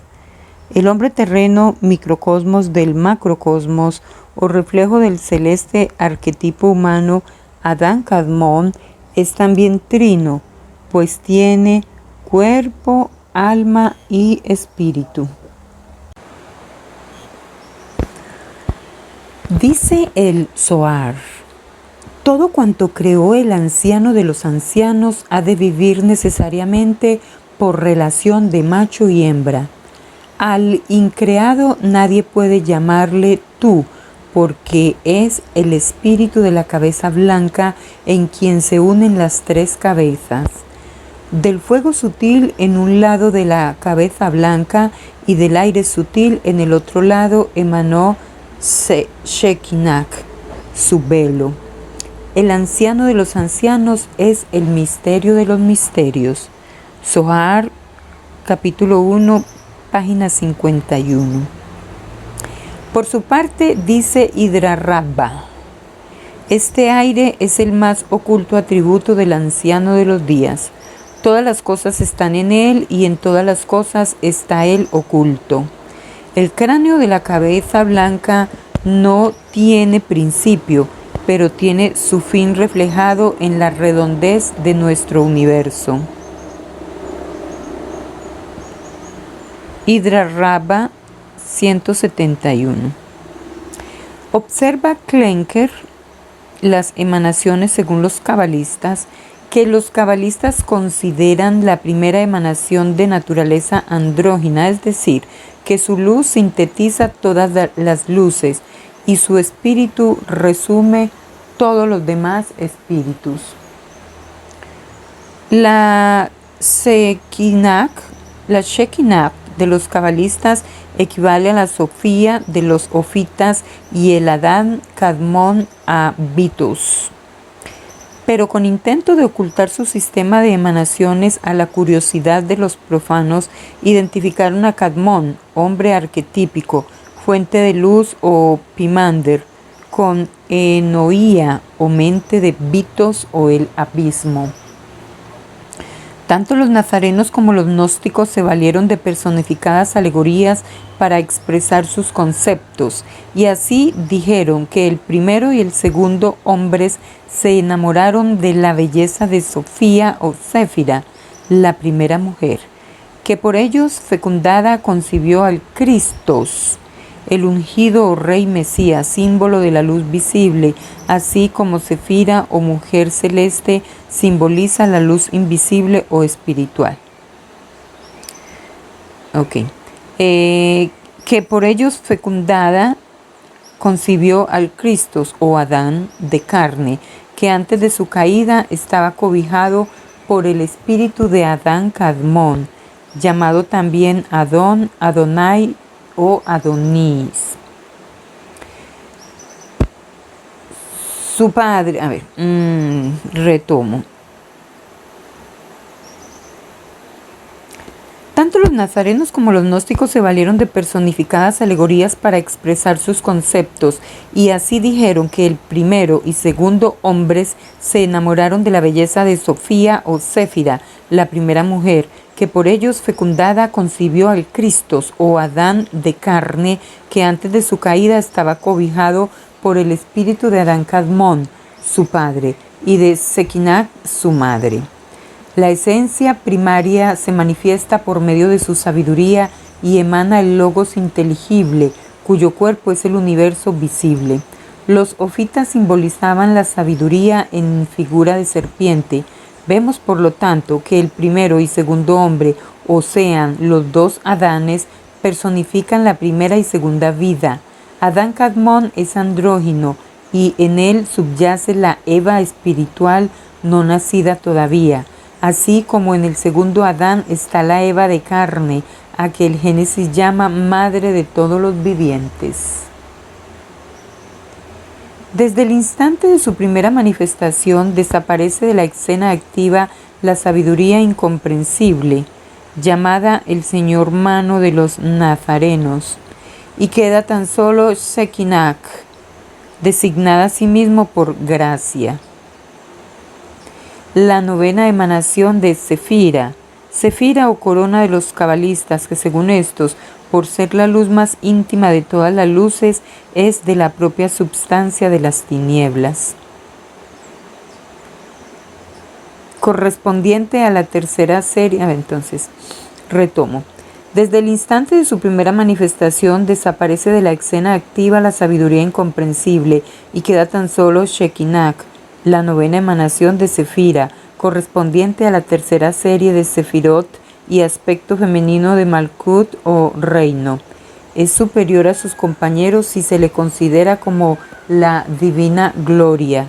El hombre terreno, microcosmos del macrocosmos, o reflejo del celeste arquetipo humano, Adán Kadmon, es también trino, pues tiene cuerpo, alma y espíritu. Dice el Zohar: todo cuanto creó el anciano de los ancianos ha de vivir necesariamente por relación de macho y hembra. Al increado nadie puede llamarle tú, porque es el espíritu de la cabeza blanca en quien se unen las tres cabezas. Del fuego sutil en un lado de la cabeza blanca y del aire sutil en el otro lado emanó Shekinah, su velo. El anciano de los ancianos es el misterio de los misterios. Zohar, capítulo 1, página 51. Por su parte dice Hidra Rabba: este aire es el más oculto atributo del anciano de los días. Todas las cosas están en él y en todas las cosas está él oculto. El cráneo de la cabeza blanca no tiene principio, pero tiene su fin reflejado en la redondez de nuestro universo. Hidra Rabba 171. Observa Klenker las emanaciones según los cabalistas, que los cabalistas consideran la primera emanación de naturaleza andrógina, es decir, que su luz sintetiza todas las luces y su espíritu resume todos los demás espíritus. La Shekinah de los cabalistas equivale a la Sofía de los ofitas y el Adán Kadmon a Vitus. Pero con intento de ocultar su sistema de emanaciones a la curiosidad de los profanos, identificaron a Kadmon, hombre arquetípico, fuente de luz o Pimander, con Enoía o mente de Vitos o el abismo. Tanto los nazarenos como los gnósticos se valieron de personificadas alegorías para expresar sus conceptos, y así dijeron que el primero y el segundo hombres se enamoraron de la belleza de Sofía o Céfira, la primera mujer, que por ellos fecundada concibió al Cristos, el ungido o rey Mesías, símbolo de la luz visible, así como Cefira o mujer celeste simboliza la luz invisible o espiritual. Que por ellos fecundada concibió al Cristos o Adán de carne, que antes de su caída estaba cobijado por el espíritu de Adán Kadmon, llamado también Adón, Adonai o Adonis. Su padre, retomo. Tanto los nazarenos como los gnósticos se valieron de personificadas alegorías para expresar sus conceptos, y así dijeron que el primero y segundo hombres se enamoraron de la belleza de Sofía o Céfira, la primera mujer, que por ellos fecundada concibió al Cristos o Adán de carne, que antes de su caída estaba cobijado por el espíritu de Adán Kadmon, su padre, y de Shekinah, su madre. La esencia primaria se manifiesta por medio de su sabiduría y emana el logos inteligible, cuyo cuerpo es el universo visible. Los ofitas simbolizaban la sabiduría en figura de serpiente. Vemos, por lo tanto, que el primero y segundo hombre, o sean, los dos Adanes, personifican la primera y segunda vida. Adán Kadmon es andrógino y en él subyace la Eva espiritual no nacida todavía, así como en el segundo Adán está la Eva de carne, a que el Génesis llama madre de todos los vivientes. Desde el instante de su primera manifestación desaparece de la escena activa la sabiduría incomprensible, llamada el señor mano de los nazarenos, y queda tan solo Shekinah, designada a sí mismo por gracia. La novena emanación de Cefira, Cefira o corona de los cabalistas, que según estos, por ser la luz más íntima de todas las luces, es de la propia substancia de las tinieblas. Correspondiente a la tercera serie, entonces, retomo. Desde el instante de su primera manifestación desaparece de la escena activa la sabiduría incomprensible y queda tan solo Shekinah, la novena emanación de Cefira, correspondiente a la tercera serie de Sefirot y aspecto femenino de Malkut o reino. Es superior a sus compañeros si se le considera como la divina gloria,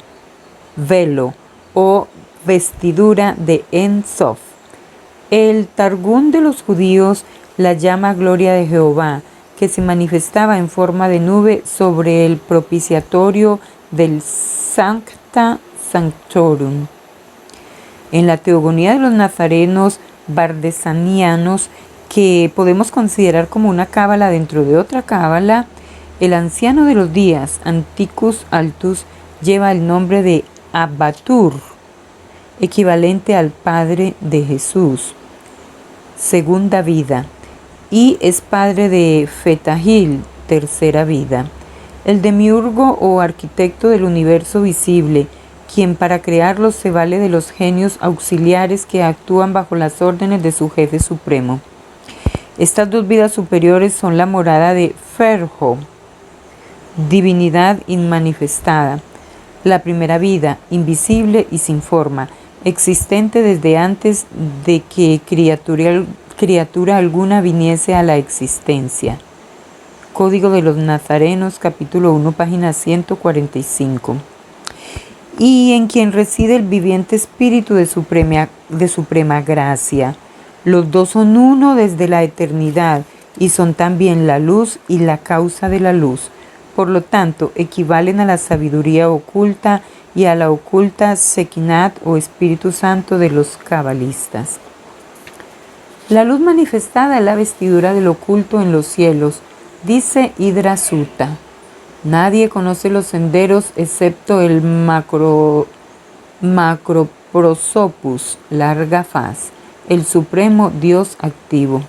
velo o vestidura de En Sof. El Targum de los judíos la llama gloria de Jehová, que se manifestaba en forma de nube sobre el propiciatorio del Sancta Sanctorum. En la teogonía de los nazarenos bardesanianos, que podemos considerar como una cábala dentro de otra cábala, el anciano de los días, Anticus Altus, lleva el nombre de Abatur, equivalente al padre de Jesús, segunda vida, y es padre de Fetahil, tercera vida. El demiurgo o arquitecto del universo visible, quien para crearlos se vale de los genios auxiliares que actúan bajo las órdenes de su jefe supremo. Estas dos vidas superiores son la morada de Ferjo, divinidad inmanifestada. La primera vida, invisible y sin forma, existente desde antes de que criatura alguna viniese a la existencia. Código de los Nazarenos, capítulo 1, página 145. Y en quien reside el viviente espíritu de suprema gracia. Los dos son uno desde la eternidad y son también la luz y la causa de la luz. Por lo tanto, equivalen a la sabiduría oculta y a la oculta Sekinat o Espíritu Santo de los cabalistas. La luz manifestada es la vestidura del oculto en los cielos, dice Hidra Sutta. Nadie conoce los senderos excepto el Macroprosopus, larga faz, el supremo Dios activo.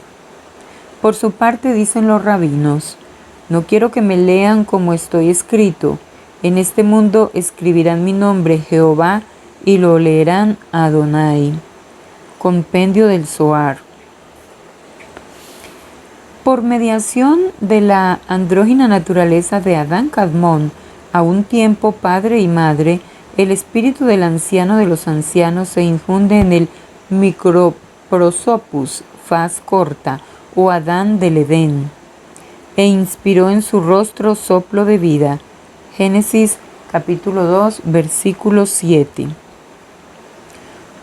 Por su parte dicen los rabinos, no quiero que me lean como estoy escrito, en este mundo escribirán mi nombre Jehová y lo leerán Adonai. Compendio del Zohar. Por mediación de la andrógina naturaleza de Adán Kadmón, a un tiempo padre y madre, el espíritu del anciano de los ancianos se infunde en el Microprosopus, faz corta, o Adán del Edén, e inspiró en su rostro soplo de vida. Génesis capítulo 2, versículo 7.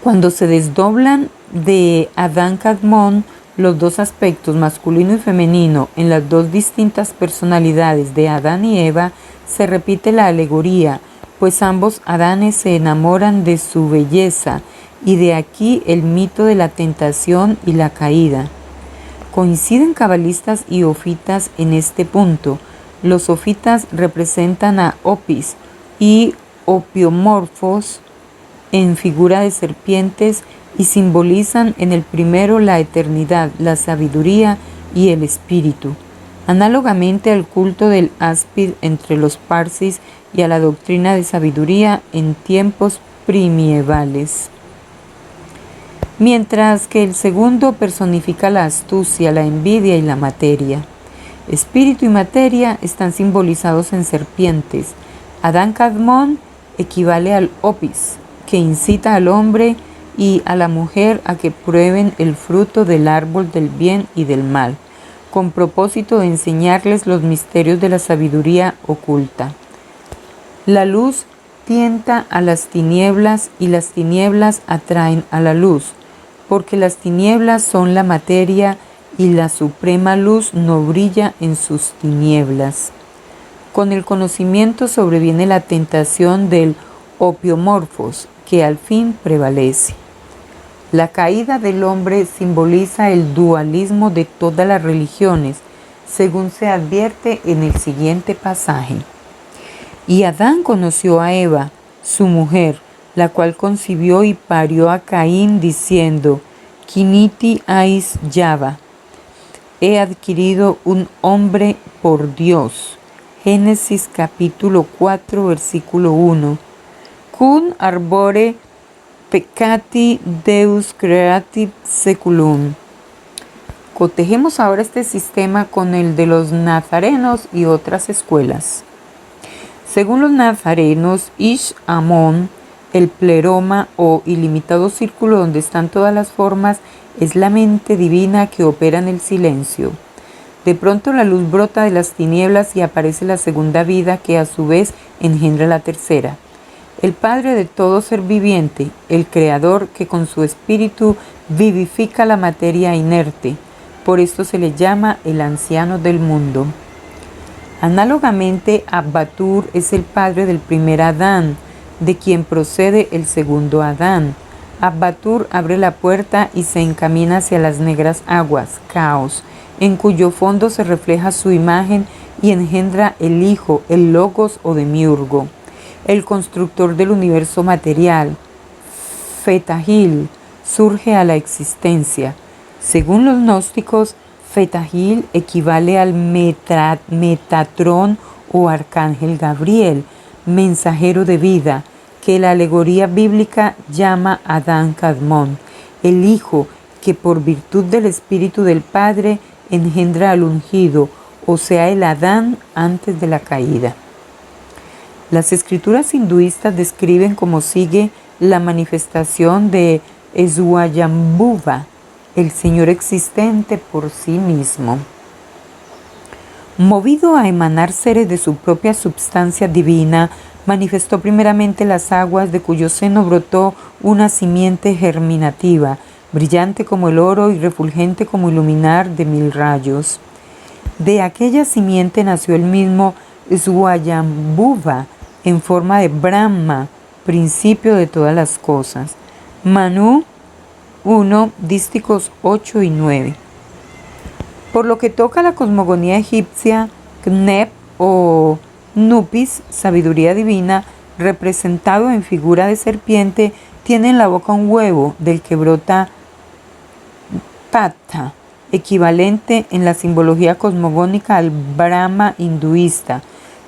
Cuando se desdoblan de Adán Kadmón, los dos aspectos masculino y femenino en las dos distintas personalidades de Adán y Eva, se repite la alegoría, pues ambos Adanes se enamoran de su belleza, y de aquí el mito de la tentación y la caída. Coinciden cabalistas y ofitas en este punto. Los ofitas representan a Opis y Opiomorfos en figura de serpientes y simbolizan en el primero la eternidad, la sabiduría y el espíritu. Análogamente al culto del áspid entre los parsis y a la doctrina de sabiduría en tiempos primievales. Mientras que el segundo personifica la astucia, la envidia y la materia. Espíritu y materia están simbolizados en serpientes. Adán Kadmón equivale al Opis, que incita al hombre y a la mujer a que prueben el fruto del árbol del bien y del mal, con propósito de enseñarles los misterios de la sabiduría oculta. La luz tienta a las tinieblas y las tinieblas atraen a la luz, porque las tinieblas son la materia y la suprema luz no brilla en sus tinieblas. Con el conocimiento sobreviene la tentación del opiomorfos, que al fin prevalece. La caída del hombre simboliza el dualismo de todas las religiones, según se advierte en el siguiente pasaje. Y Adán conoció a Eva, su mujer, la cual concibió y parió a Caín, diciendo, Kiniti ais Yava, he adquirido un hombre por Dios. Génesis capítulo 4, versículo 1. Cun arbore peccati Deus creatit seculum. Cotejemos ahora este sistema con el de los nazarenos y otras escuelas. Según los nazarenos, Ish Amón El pleroma o ilimitado círculo donde están todas las formas es la mente divina que opera en el silencio. De pronto la luz brota de las tinieblas y aparece la segunda vida que a su vez engendra la tercera. El Padre de todo ser viviente, el Creador que con su espíritu vivifica la materia inerte. Por esto se le llama el anciano del mundo. Análogamente, Abbatur es el padre del primer Adán, de quien procede el segundo Adán. Abbatur abre la puerta y se encamina hacia las negras aguas, caos, en cuyo fondo se refleja su imagen y engendra el Hijo, el Logos o Demiurgo, el constructor del universo material. Fetahil surge a la existencia. Según los gnósticos, Fetahil equivale al Metatrón o Arcángel Gabriel, mensajero de vida, que la alegoría bíblica llama Adán Kadmón, el Hijo que por virtud del Espíritu del Padre engendra al ungido, o sea, el Adán antes de la caída. Las escrituras hinduistas describen como sigue la manifestación de Swayambhuva, el Señor existente por sí mismo. Movido a emanar seres de su propia substancia divina, manifestó primeramente las aguas de cuyo seno brotó una simiente germinativa, brillante como el oro y refulgente como el luminar de 1000 rayos. De aquella simiente nació el mismo Swayambhuva, en forma de Brahma, principio de todas las cosas. Manu 1, dísticos 8 y 9. Por lo que toca a la cosmogonía egipcia, Knep o Nupis, sabiduría divina, representado en figura de serpiente, tiene en la boca un huevo del que brota Pata, equivalente en la simbología cosmogónica al Brahma hinduista,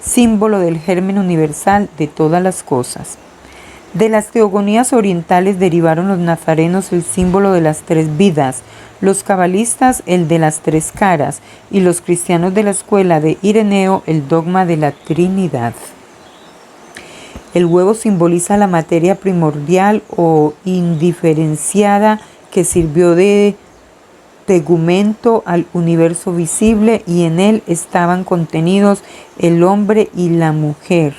símbolo del germen universal de todas las cosas. De las teogonías orientales derivaron los nazarenos el símbolo de las 3 vidas, los cabalistas el de las 3 caras y los cristianos de la escuela de Ireneo el dogma de la Trinidad. El huevo simboliza la materia primordial o indiferenciada que sirvió de tegumento al universo visible y en él estaban contenidos el hombre y la mujer.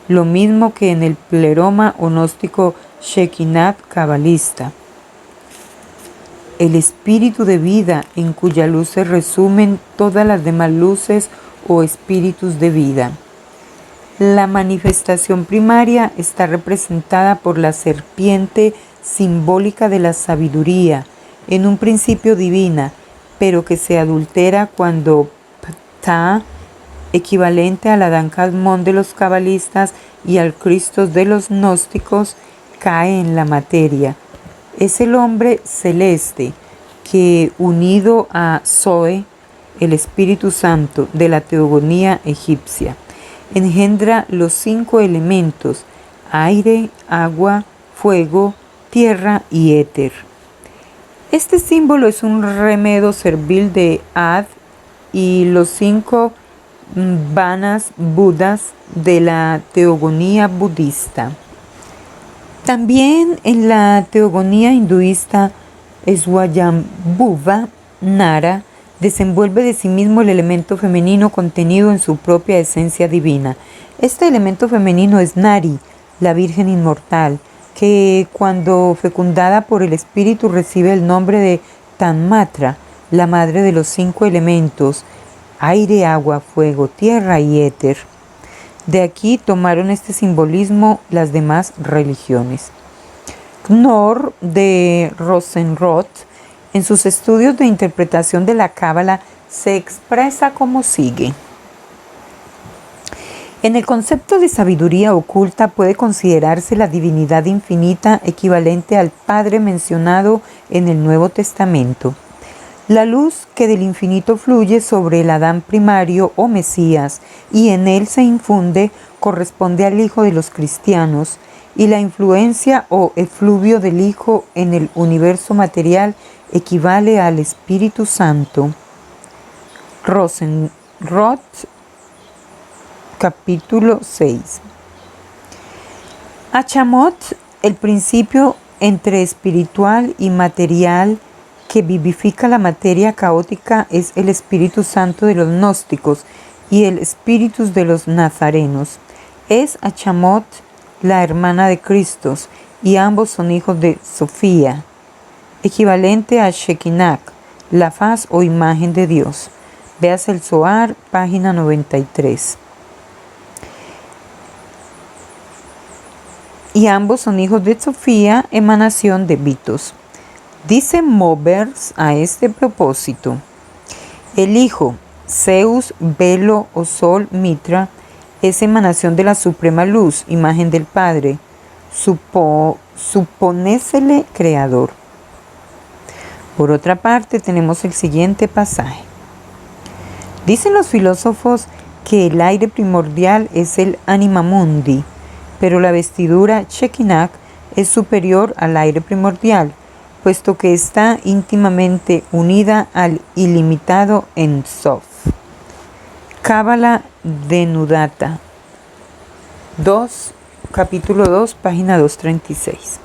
Lo mismo que en el pleroma o gnóstico Shekinah cabalista. El espíritu de vida en cuya luz se resumen todas las demás luces o espíritus de vida. La manifestación primaria está representada por la serpiente simbólica de la sabiduría, en un principio divina, pero que se adultera cuando Ptah, equivalente al Adán Kadmón de los cabalistas y al Cristo de los gnósticos, cae en la materia. Es el hombre celeste que, unido a Zoe, el Espíritu Santo de la teogonía egipcia, engendra los 5 elementos: aire, agua, fuego, tierra y éter. Este símbolo es un remedo servil de Ad y los 5 vanas budas de la teogonía budista. También en la teogonía hinduista, Swayambhuva Nara desenvuelve de sí mismo el elemento femenino contenido en su propia esencia divina. Este elemento femenino es Nari, la Virgen inmortal, que cuando fecundada por el espíritu recibe el nombre de Tanmatra, la madre de los 5 elementos: aire, agua, fuego, tierra y éter. De aquí tomaron este simbolismo las demás religiones. Knorr de Rosenroth, en sus estudios de interpretación de la Cábala, se expresa como sigue. En el concepto de sabiduría oculta puede considerarse la divinidad infinita equivalente al Padre mencionado en el Nuevo Testamento. La luz que del infinito fluye sobre el Adán primario o Mesías y en él se infunde corresponde al Hijo de los cristianos, y la influencia o efluvio del Hijo en el universo material equivale al Espíritu Santo. Rosenroth, capítulo 6. Hachamot, el principio entre espiritual y material que vivifica la materia caótica, es el Espíritu Santo de los gnósticos y el Espíritu de los nazarenos. Es Hachamot la hermana de Cristo, y ambos son hijos de Sofía, equivalente a Shekinah, la faz o imagen de Dios. Veas el Zohar, página 93. Y ambos son hijos de Sofía, emanación de Bitos. Dice Movers a este propósito: el hijo, Zeus, velo o sol, Mitra, es emanación de la suprema luz, imagen del Padre. Suponésele creador. Por otra parte, tenemos el siguiente pasaje. Dicen los filósofos que el aire primordial es el anima mundi, pero la vestidura Shekinah es superior al aire primordial, puesto que está íntimamente unida al ilimitado Ein Sof. Cábala Denudata 2, capítulo 2, página 236.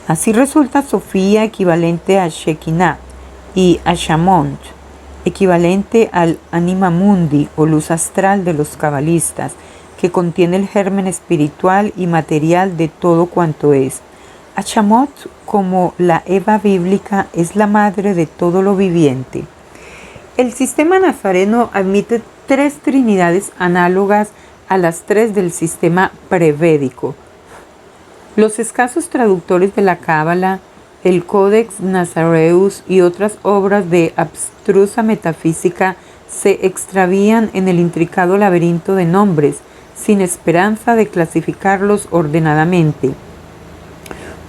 Así resulta Sofía equivalente a Shekinah y Hachamot equivalente al anima mundi o luz astral de los cabalistas, que contiene el germen espiritual y material de todo cuanto es. Hachamot, como la Eva bíblica, es la madre de todo lo viviente. El sistema nazareno admite tres trinidades análogas a las tres del sistema prevédico. Los escasos traductores de la Cábala, el Codex Nazareus y otras obras de abstrusa metafísica se extravían en el intricado laberinto de nombres, sin esperanza de clasificarlos ordenadamente,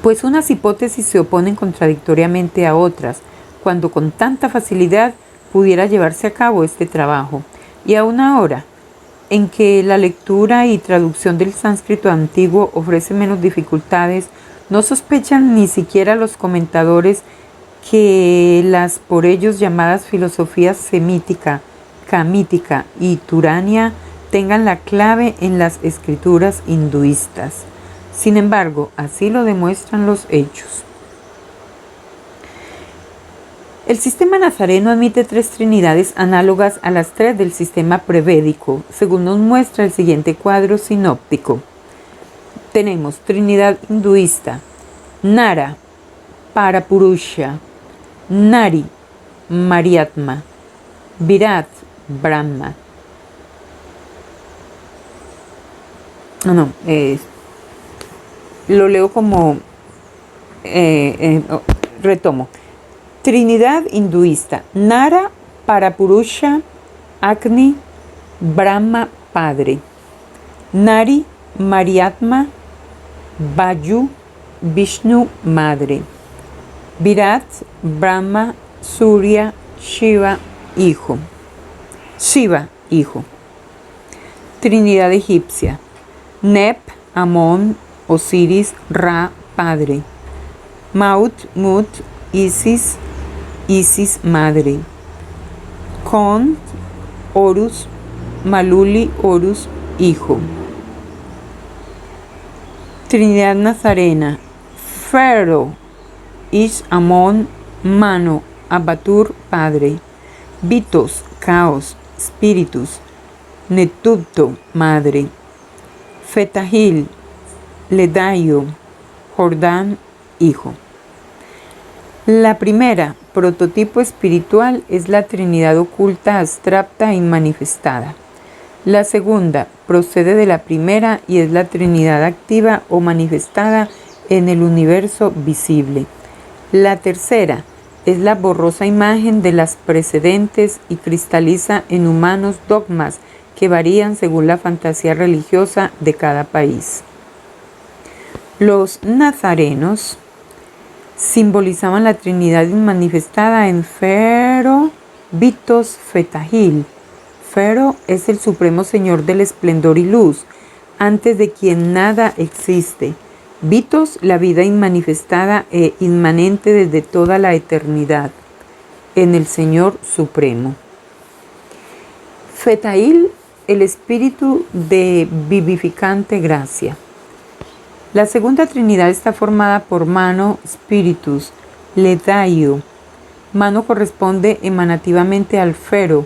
pues unas hipótesis se oponen contradictoriamente a otras, cuando con tanta facilidad pudiera llevarse a cabo este trabajo. Y aún ahora, en que la lectura y traducción del sánscrito antiguo ofrece menos dificultades, no sospechan ni siquiera los comentadores que las por ellos llamadas filosofías semítica, camítica y turania tengan la clave en las escrituras hinduistas. Sin embargo, así lo demuestran los hechos. El sistema nazareno admite tres trinidades análogas a las tres del sistema prevédico, según nos muestra el siguiente cuadro sinóptico. Tenemos Trinidad hinduista: Nara, Parapurusha; Nari, Mariatma; Virat, Brahma. Lo leo como retomo. Trinidad hinduista: Nara, Parapurusha, Agni, Brahma Padre; Nari, Mariatma, Vayu, Vishnu Madre; Virat, Brahma, Surya, Shiva Hijo. Trinidad egipcia: Neb, Amón, Osiris, Ra Padre; Maut, Mut, Isis, Isis Madre; Con, Horus, Maluli, Horus Hijo. Trinidad nazarena: Pharaoh, Ish, Amón, Mano, Abatur Padre; Bitos, Caos, Espíritus; Netupto Madre; Fetahil, Ledayo, Jordán Hijo. La primera, prototipo espiritual, es la Trinidad oculta, abstracta e inmanifestada. La segunda procede de la primera y es la Trinidad activa o manifestada en el universo visible. La tercera es la borrosa imagen de las precedentes y cristaliza en humanos dogmas que varían según la fantasía religiosa de cada país. Los nazarenos simbolizaban la Trinidad inmanifestada en Pharaoh, Bitos, Fetahil. Pharaoh es el supremo señor del esplendor y luz, antes de quien nada existe. Bitos, la vida inmanifestada e inmanente desde toda la eternidad, en el Señor Supremo. Fetahil, el espíritu de vivificante gracia. La segunda Trinidad está formada por Mano, Spiritus, Ledaio. Mano corresponde emanativamente al Fero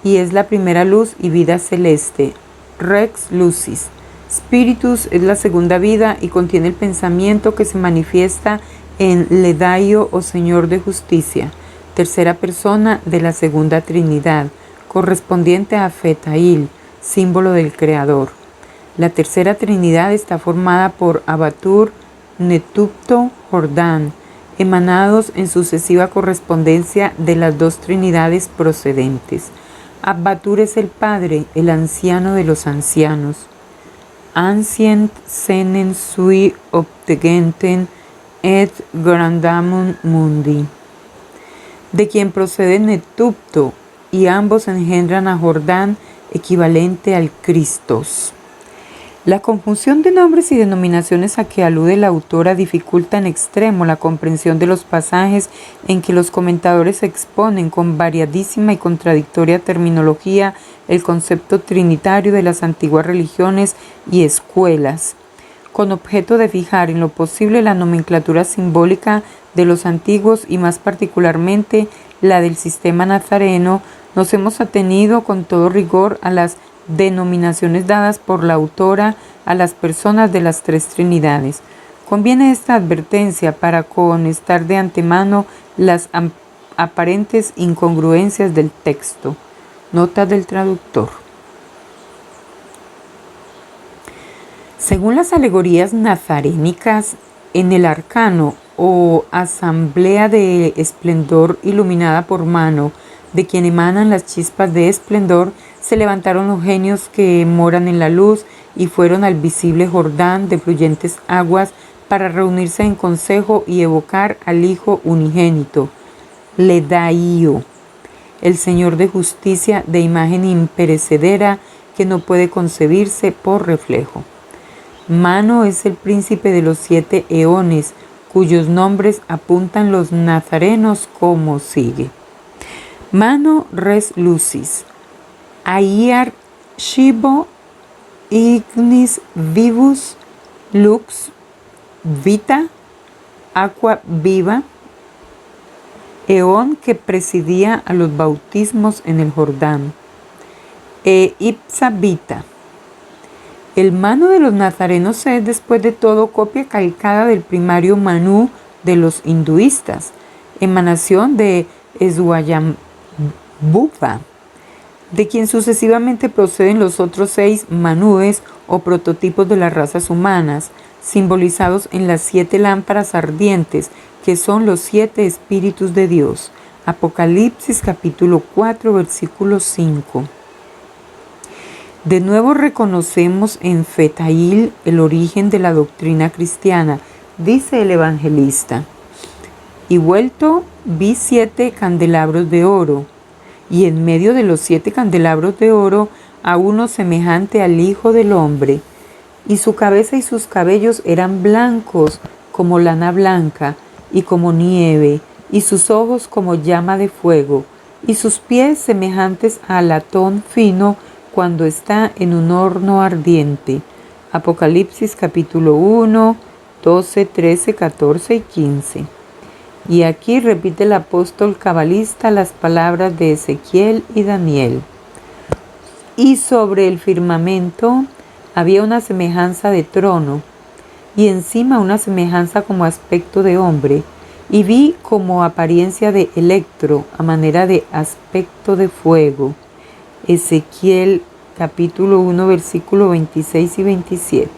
y es la primera luz y vida celeste, Rex Lucis. Spiritus es la segunda vida y contiene el pensamiento que se manifiesta en Ledaio o Señor de Justicia, tercera persona de la segunda Trinidad, correspondiente a Fetail, símbolo del Creador. La tercera Trinidad está formada por Abatur, Netupto, Jordán, emanados en sucesiva correspondencia de las dos Trinidades procedentes. Abatur es el Padre, el anciano de los ancianos. Ancient senen sui obtegenten et grandamum mundi, de quien procede Netupto, y ambos engendran a Jordán, equivalente al Cristos. La conjunción de nombres y denominaciones a que alude la autora dificulta en extremo la comprensión de los pasajes en que los comentadores exponen con variadísima y contradictoria terminología el concepto trinitario de las antiguas religiones y escuelas. Con objeto de fijar en lo posible la nomenclatura simbólica de los antiguos y más particularmente la del sistema nazareno, nos hemos atenido con todo rigor a las denominaciones dadas por la autora a las personas de las tres Trinidades. Conviene esta advertencia para conestar de antemano las aparentes incongruencias del texto. Nota del traductor. Según las alegorías nazarénicas, en el arcano o asamblea de esplendor iluminada por Mano, de quien emanan las chispas de esplendor, se levantaron los genios que moran en la luz y fueron al visible Jordán de fluyentes aguas para reunirse en consejo y evocar al Hijo unigénito, Ledaio, el Señor de justicia de imagen imperecedera que no puede concebirse por reflejo. Mano es el príncipe de los 7 eones, cuyos nombres apuntan los nazarenos como sigue. Mano res lucis, aiar shibo ignis vivus lux vita aqua viva, eón que presidía a los bautismos en el Jordán, e ipsa vita. El Mano de los nazarenos es, después de todo, copia calcada del primario Manu de los hinduistas, emanación de Swayambhuva, de quien sucesivamente proceden los otros 6 Manúes o prototipos de las razas humanas, simbolizados en las 7 lámparas ardientes, que son los 7 espíritus de Dios. Apocalipsis capítulo 4, versículo 5. De nuevo reconocemos en Fetail el origen de la doctrina cristiana, dice el evangelista. Y vuelto vi 7 candelabros de oro, y en medio de los 7 candelabros de oro a uno semejante al Hijo del Hombre, y su cabeza y sus cabellos eran blancos como lana blanca y como nieve, y sus ojos como llama de fuego, y sus pies semejantes a latón fino cuando está en un horno ardiente. Apocalipsis capítulo 1, 12, 13, 14 y 15. Y aquí repite el apóstol cabalista las palabras de Ezequiel y Daniel. Y sobre el firmamento había una semejanza de trono, y encima una semejanza como aspecto de hombre, y vi como apariencia de electro, a manera de aspecto de fuego. Ezequiel capítulo 1 versículo 26 y 27.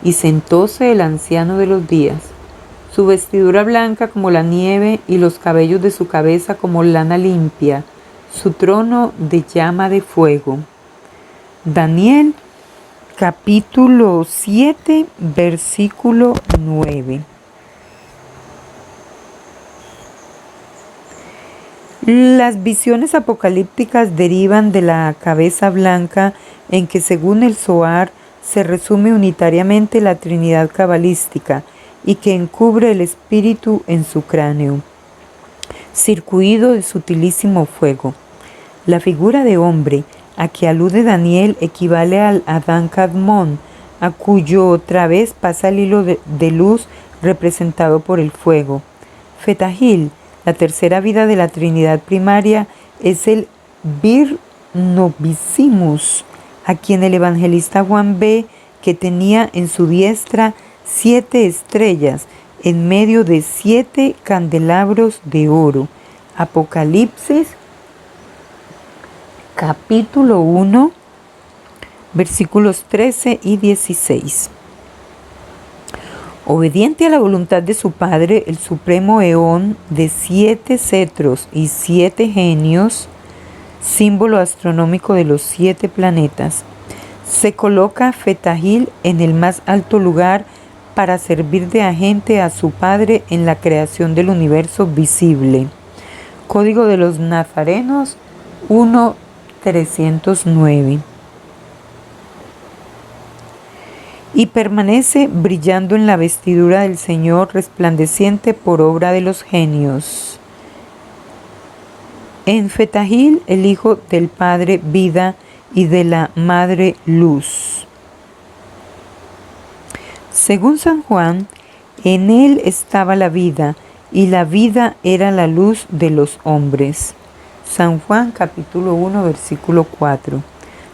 Y sentóse el anciano de los días, su vestidura blanca como la nieve y los cabellos de su cabeza como lana limpia, su trono de llama de fuego. Daniel capítulo 7 versículo 9. Las visiones apocalípticas derivan de la cabeza blanca en que, según el Zohar, se resume unitariamente la Trinidad cabalística y que encubre el espíritu en su cráneo, circuido de sutilísimo fuego. La figura de hombre a que alude Daniel equivale al Adán Kadmón, a cuyo través pasa el hilo de luz representado por el fuego. Fetahil, la tercera vida de la Trinidad primaria, es el Vir Novissimus, a quien el evangelista Juan ve que tenía en su diestra 7 estrellas en medio de 7 candelabros de oro. Apocalipsis capítulo 1, versículos 13 y 16. Obediente a la voluntad de su padre, el supremo eón de 7 cetros y 7 genios, símbolo astronómico de los 7 planetas, se coloca Fetahil en el más alto lugar para servir de agente a su padre en la creación del universo visible. Código de los Nazarenos 1.309. Y permanece brillando en la vestidura del Señor resplandeciente por obra de los genios. En Fetahil, el Hijo del Padre vida y de la Madre luz. Según San Juan, en él estaba la vida, y la vida era la luz de los hombres. San Juan capítulo 1 versículo 4.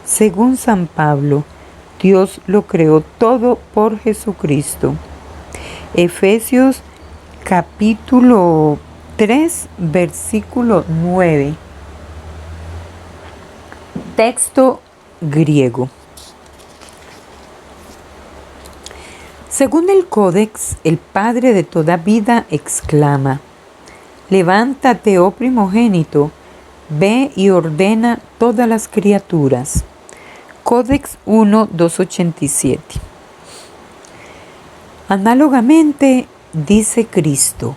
Según San Pablo, Dios lo creó todo por Jesucristo. Efesios capítulo 3 versículo 9. Texto griego. Según el Códex, el Padre de toda vida exclama: levántate, oh primogénito, ve y ordena todas las criaturas. Códex 1.287. Análogamente, dice Cristo: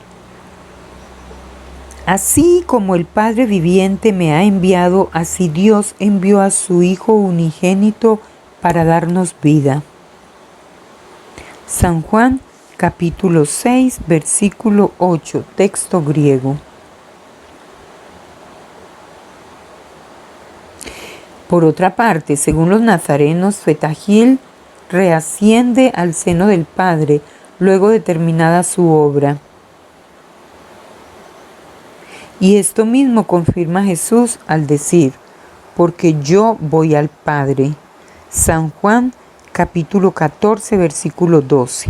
así como el Padre viviente me ha enviado, así Dios envió a su Hijo unigénito para darnos vida. San Juan capítulo 6 versículo 8, texto griego. Por otra parte, según los nazarenos, Fetahil reasciende al seno del Padre luego de terminada su obra. Y esto mismo confirma Jesús al decir: porque yo voy al Padre. San Juan capítulo 14 versículo 12.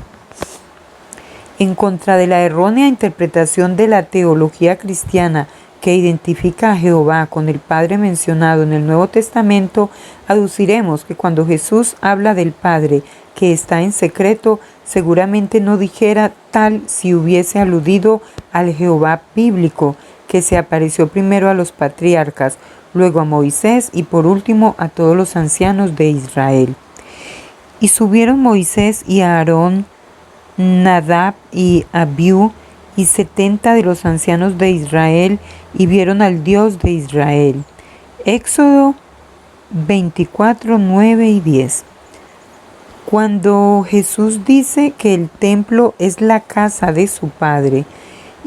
En contra de la errónea interpretación de la teología cristiana que identifica a Jehová con el Padre mencionado en el Nuevo Testamento, aduciremos que cuando Jesús habla del Padre que está en secreto, seguramente no dijera tal si hubiese aludido al Jehová bíblico, que se apareció primero a los patriarcas, luego a Moisés y por último a todos los ancianos de Israel. Y subieron Moisés y Aarón, Nadab y Abiú, y 70 de los ancianos de Israel, y vieron al Dios de Israel. Éxodo 24, 9 y 10. Cuando Jesús dice que el templo es la casa de su Padre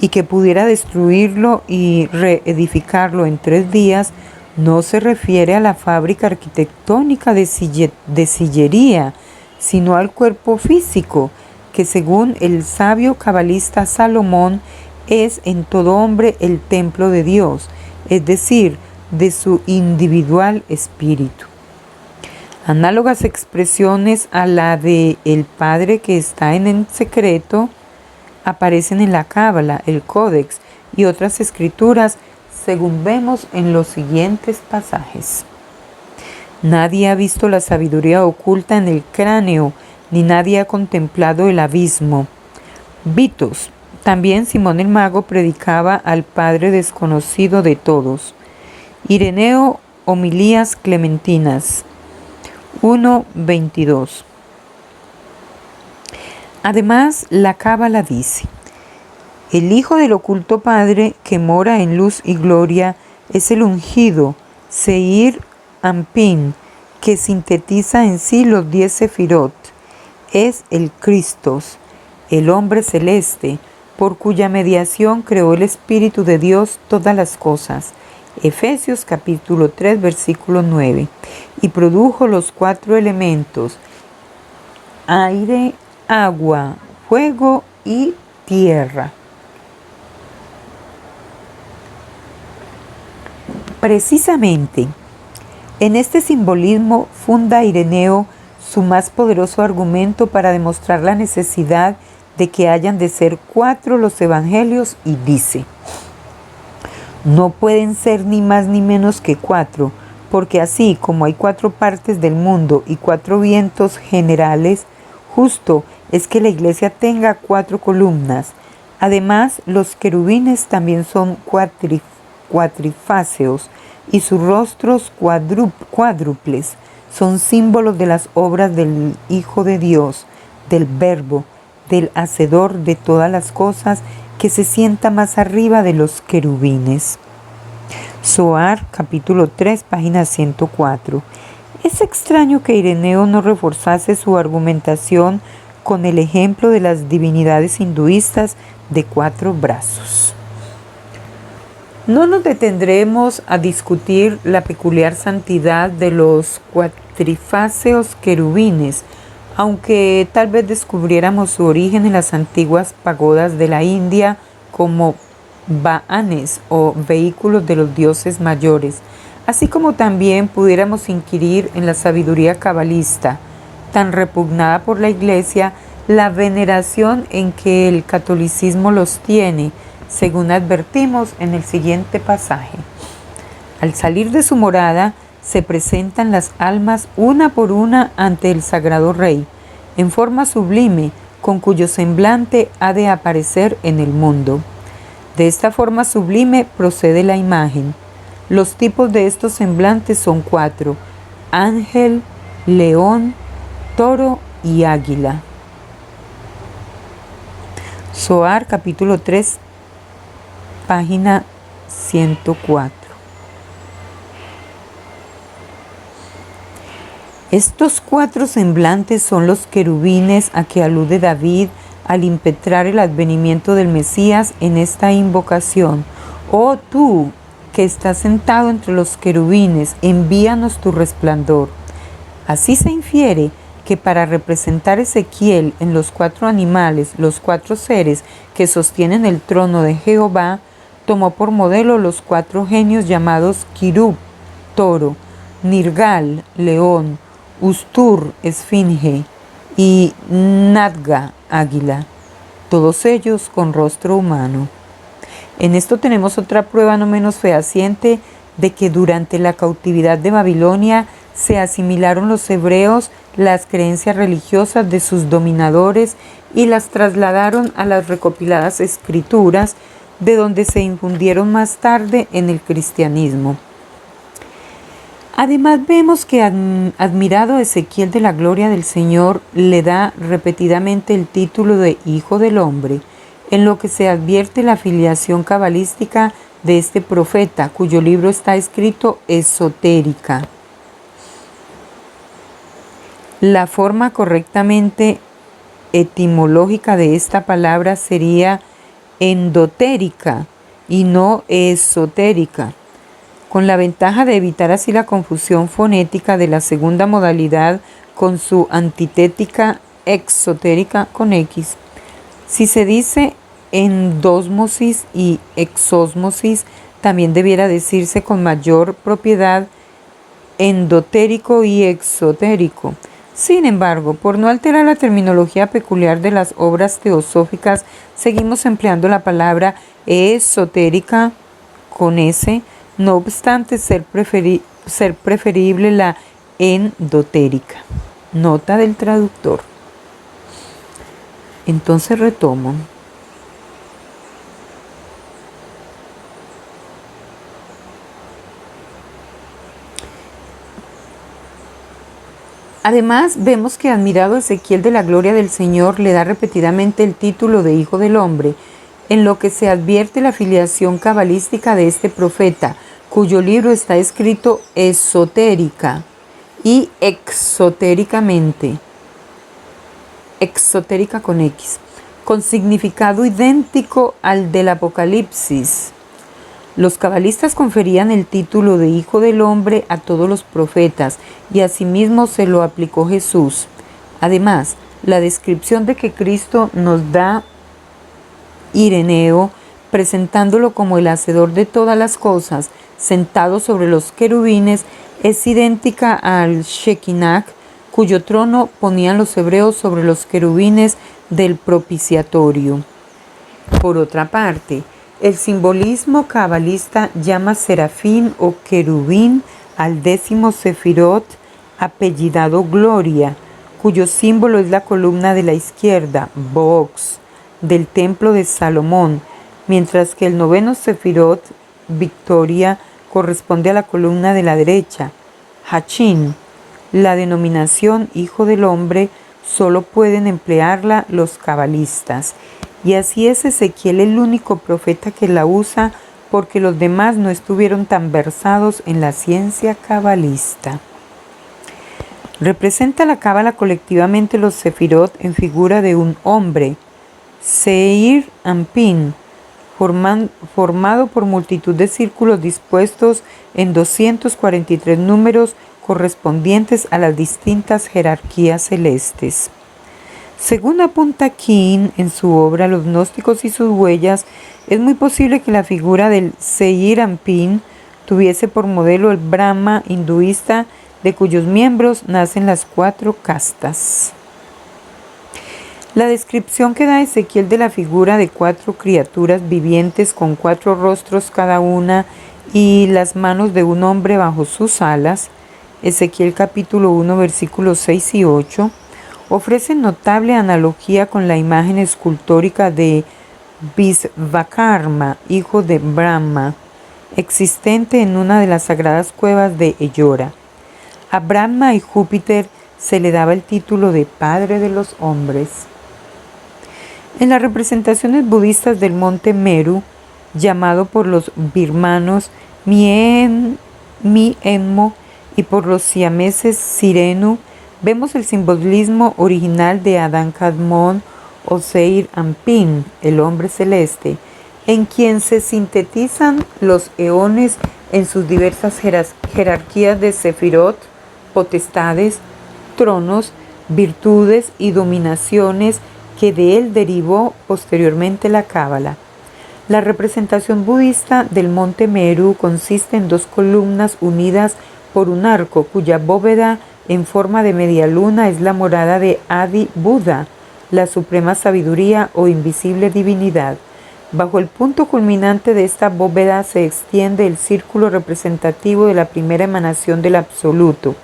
y que pudiera destruirlo y reedificarlo en 3 días, no se refiere a la fábrica arquitectónica de sillería, sino al cuerpo físico, que según el sabio cabalista Salomón es en todo hombre el templo de Dios, es decir, de su individual espíritu. Análogas expresiones a la de el Padre que está en el secreto aparecen en la Cábala, el Códex y otras escrituras, según vemos en los siguientes pasajes. Nadie ha visto la sabiduría oculta en el cráneo, ni nadie ha contemplado el abismo. Vitos. También Simón el Mago predicaba al Padre desconocido de todos. Ireneo, Homilías Clementinas 1.22. Además, la Cábala dice: el Hijo del oculto Padre, que mora en luz y gloria, es el ungido, Seir Ampin, que sintetiza en sí los 10 sefirot. Es el Cristos, el hombre celeste, por cuya mediación creó el Espíritu de Dios todas las cosas. Efesios capítulo 3 versículo 9. Y produjo los 4 elementos: aire, agua, fuego y tierra. Precisamente, en este simbolismo funda Ireneo su más poderoso argumento para demostrar la necesidad de que hayan de ser 4 los evangelios y dice: no pueden ser ni más ni menos que 4, porque así como hay 4 partes del mundo y 4 vientos generales, justo es que la iglesia tenga 4 columnas. Además, los querubines también son cuatrifáseos y sus rostros cuádruples son símbolos de las obras del Hijo de Dios, del Verbo, del Hacedor de todas las cosas, que se sienta más arriba de los querubines. Zohar, capítulo 3, página 104. Es extraño que Ireneo no reforzase su argumentación con el ejemplo de las divinidades hinduistas de 4 brazos. No nos detendremos a discutir la peculiar santidad de los cuatrifáseos querubines, aunque tal vez descubriéramos su origen en las antiguas pagodas de la India como vāhanes o vehículos de los dioses mayores, así como también pudiéramos inquirir en la sabiduría cabalista, tan repugnada por la Iglesia, la veneración en que el catolicismo los tiene, según advertimos en el siguiente pasaje. Al salir de su morada, se presentan las almas una por una ante el sagrado Rey, en forma sublime, con cuyo semblante ha de aparecer en el mundo. De esta forma sublime procede la imagen. Los tipos de estos semblantes son 4: ángel, león, toro y águila. Zohar, capítulo 3, página 104. Estos 4 semblantes son los querubines a que alude David al impetrar el advenimiento del Mesías en esta invocación: oh tú que estás sentado entre los querubines, envíanos tu resplandor. Así se infiere que para representar Ezequiel en los 4 animales, los 4 seres que sostienen el trono de Jehová, tomó por modelo los 4 genios llamados Kirub, toro, Nirgal, león, Ustur, esfinge, y Nadga, águila, todos ellos con rostro humano. En esto tenemos otra prueba no menos fehaciente de que durante la cautividad de Babilonia se asimilaron los hebreos las creencias religiosas de sus dominadores y las trasladaron a las recopiladas escrituras, de donde se infundieron más tarde en el cristianismo. Además vemos que admirado Ezequiel de la gloria del Señor le da repetidamente el título de Hijo del Hombre, en lo que se advierte la filiación cabalística de este profeta, cuyo libro está escrito esotérica. La forma correctamente etimológica de esta palabra sería endotérica y no esotérica, con la ventaja de evitar así la confusión fonética de la segunda modalidad con su antitética exotérica con X. Si se dice endósmosis y exósmosis, también debiera decirse con mayor propiedad endotérico y exotérico. Sin embargo, por no alterar la terminología peculiar de las obras teosóficas, seguimos empleando la palabra esotérica con S, no obstante ser preferible la endotérica. Nota del traductor. Entonces retomo. Además, vemos que admirado Ezequiel de la gloria del Señor le da repetidamente el título de Hijo del Hombre, en lo que se advierte la filiación cabalística de este profeta, cuyo libro está escrito esotérica y exotéricamente, exotérica con X, con significado idéntico al del Apocalipsis. Los cabalistas conferían el título de Hijo del Hombre a todos los profetas, y asimismo se lo aplicó Jesús. Además, La descripción de que Cristo nos da Ireneo, presentándolo como el hacedor de todas las cosas, sentado sobre los querubines, es idéntica al Shekinah, cuyo trono ponían los hebreos sobre los querubines del propiciatorio. Por otra parte, el simbolismo cabalista llama serafín o querubín al 10º sefirot, apellidado Gloria, cuyo símbolo es la columna de la izquierda, Box, del templo de Salomón, mientras que el 9º sefirot, Victoria, corresponde a la columna de la derecha, Hachin. La denominación Hijo del Hombre solo pueden emplearla los cabalistas, y así es Ezequiel el único profeta que la usa, porque los demás no estuvieron tan versados en la ciencia cabalista. Representa la cábala colectivamente los sefirot en figura de un hombre, Seir Anpin, formado por multitud de círculos dispuestos en 243 números correspondientes a las distintas jerarquías celestes. Según apunta King en su obra Los gnósticos y sus huellas, es muy posible que la figura del Seir Anpin tuviese por modelo el Brahma hinduista, de cuyos miembros nacen las 4 castas. La descripción que da Ezequiel de la figura de 4 criaturas vivientes con 4 rostros cada una y las manos de un hombre bajo sus alas, Ezequiel capítulo 1 versículos 6 y 8, ofrece notable analogía con la imagen escultórica de Visvakarma, hijo de Brahma, existente en una de las sagradas cuevas de Ellora. A Brahma y Júpiter se le daba el título de Padre de los hombres. En las representaciones budistas del monte Meru, llamado por los birmanos Mi-enmo y por los siameses Sirenu, vemos el simbolismo original de Adán Kadmon o Seir Anpin, el hombre celeste, en quien se sintetizan los eones en sus diversas jerarquías de sefirot, potestades, tronos, virtudes y dominaciones que de él derivó posteriormente la cábala. La representación budista del monte Meru consiste en 2 columnas unidas por un arco cuya bóveda en forma de media luna es la morada de Adi Buda, la suprema sabiduría o invisible divinidad. Bajo el punto culminante de esta bóveda se extiende el círculo representativo de la primera emanación del Absoluto.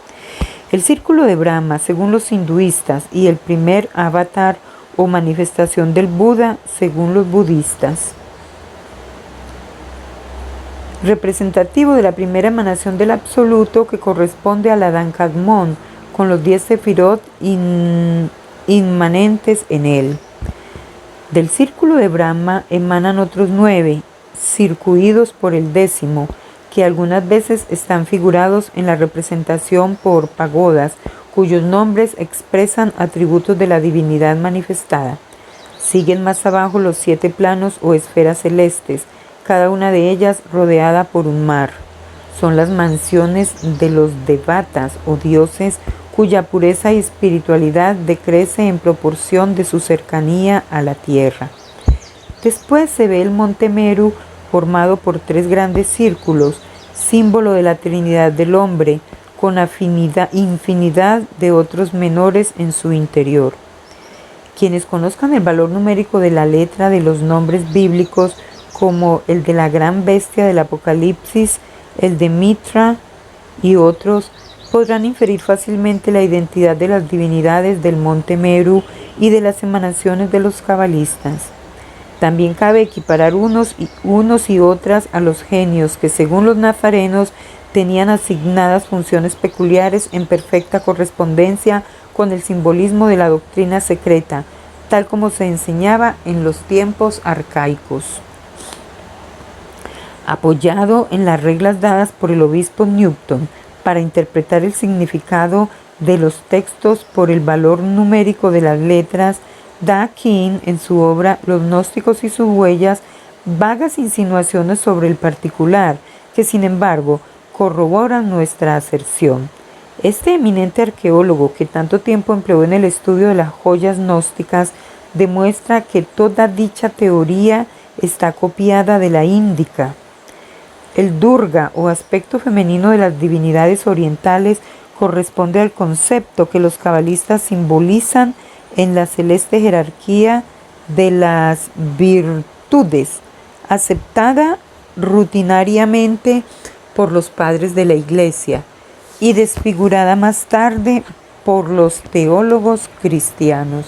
El círculo de Brahma, según los hinduistas, y el primer avatar o manifestación del Buda, según los budistas. Representativo de la primera emanación del Absoluto, que corresponde al Adán Kadmon, con los 10 sefirot inmanentes en él. Del círculo de Brahma emanan otros 9, circuidos por el 10º, que algunas veces están figurados en la representación por pagodas, cuyos nombres expresan atributos de la divinidad manifestada. Siguen más abajo los 7 planos o esferas celestes, cada una de ellas rodeada por un mar. Son las mansiones de los devatas o dioses, cuya pureza y espiritualidad decrece en proporción de su cercanía a la tierra. Después se ve el monte Meru formado por 3 grandes círculos, símbolo de la Trinidad del hombre, con infinidad de otros menores en su interior. Quienes conozcan el valor numérico de la letra de los nombres bíblicos, como el de la gran bestia del Apocalipsis, el de Mitra y otros, podrán inferir fácilmente la identidad de las divinidades del monte Meru y de las emanaciones de los cabalistas. También cabe equiparar unos y otras a los genios que, según los nazarenos, tenían asignadas funciones peculiares en perfecta correspondencia con el simbolismo de la doctrina secreta, tal como se enseñaba en los tiempos arcaicos. Apoyado en las reglas dadas por el obispo Newton para interpretar el significado de los textos por el valor numérico de las letras, da King en su obra Los gnósticos y sus huellas vagas insinuaciones sobre el particular, que sin embargo corroboran nuestra aserción. Este eminente arqueólogo que tanto tiempo empleó en el estudio de las joyas gnósticas demuestra que toda dicha teoría está copiada de la índica. El Durga o aspecto femenino de las divinidades orientales corresponde al concepto que los cabalistas simbolizan en la celeste jerarquía de las virtudes, aceptada rutinariamente por los padres de la Iglesia y desfigurada más tarde por los teólogos cristianos.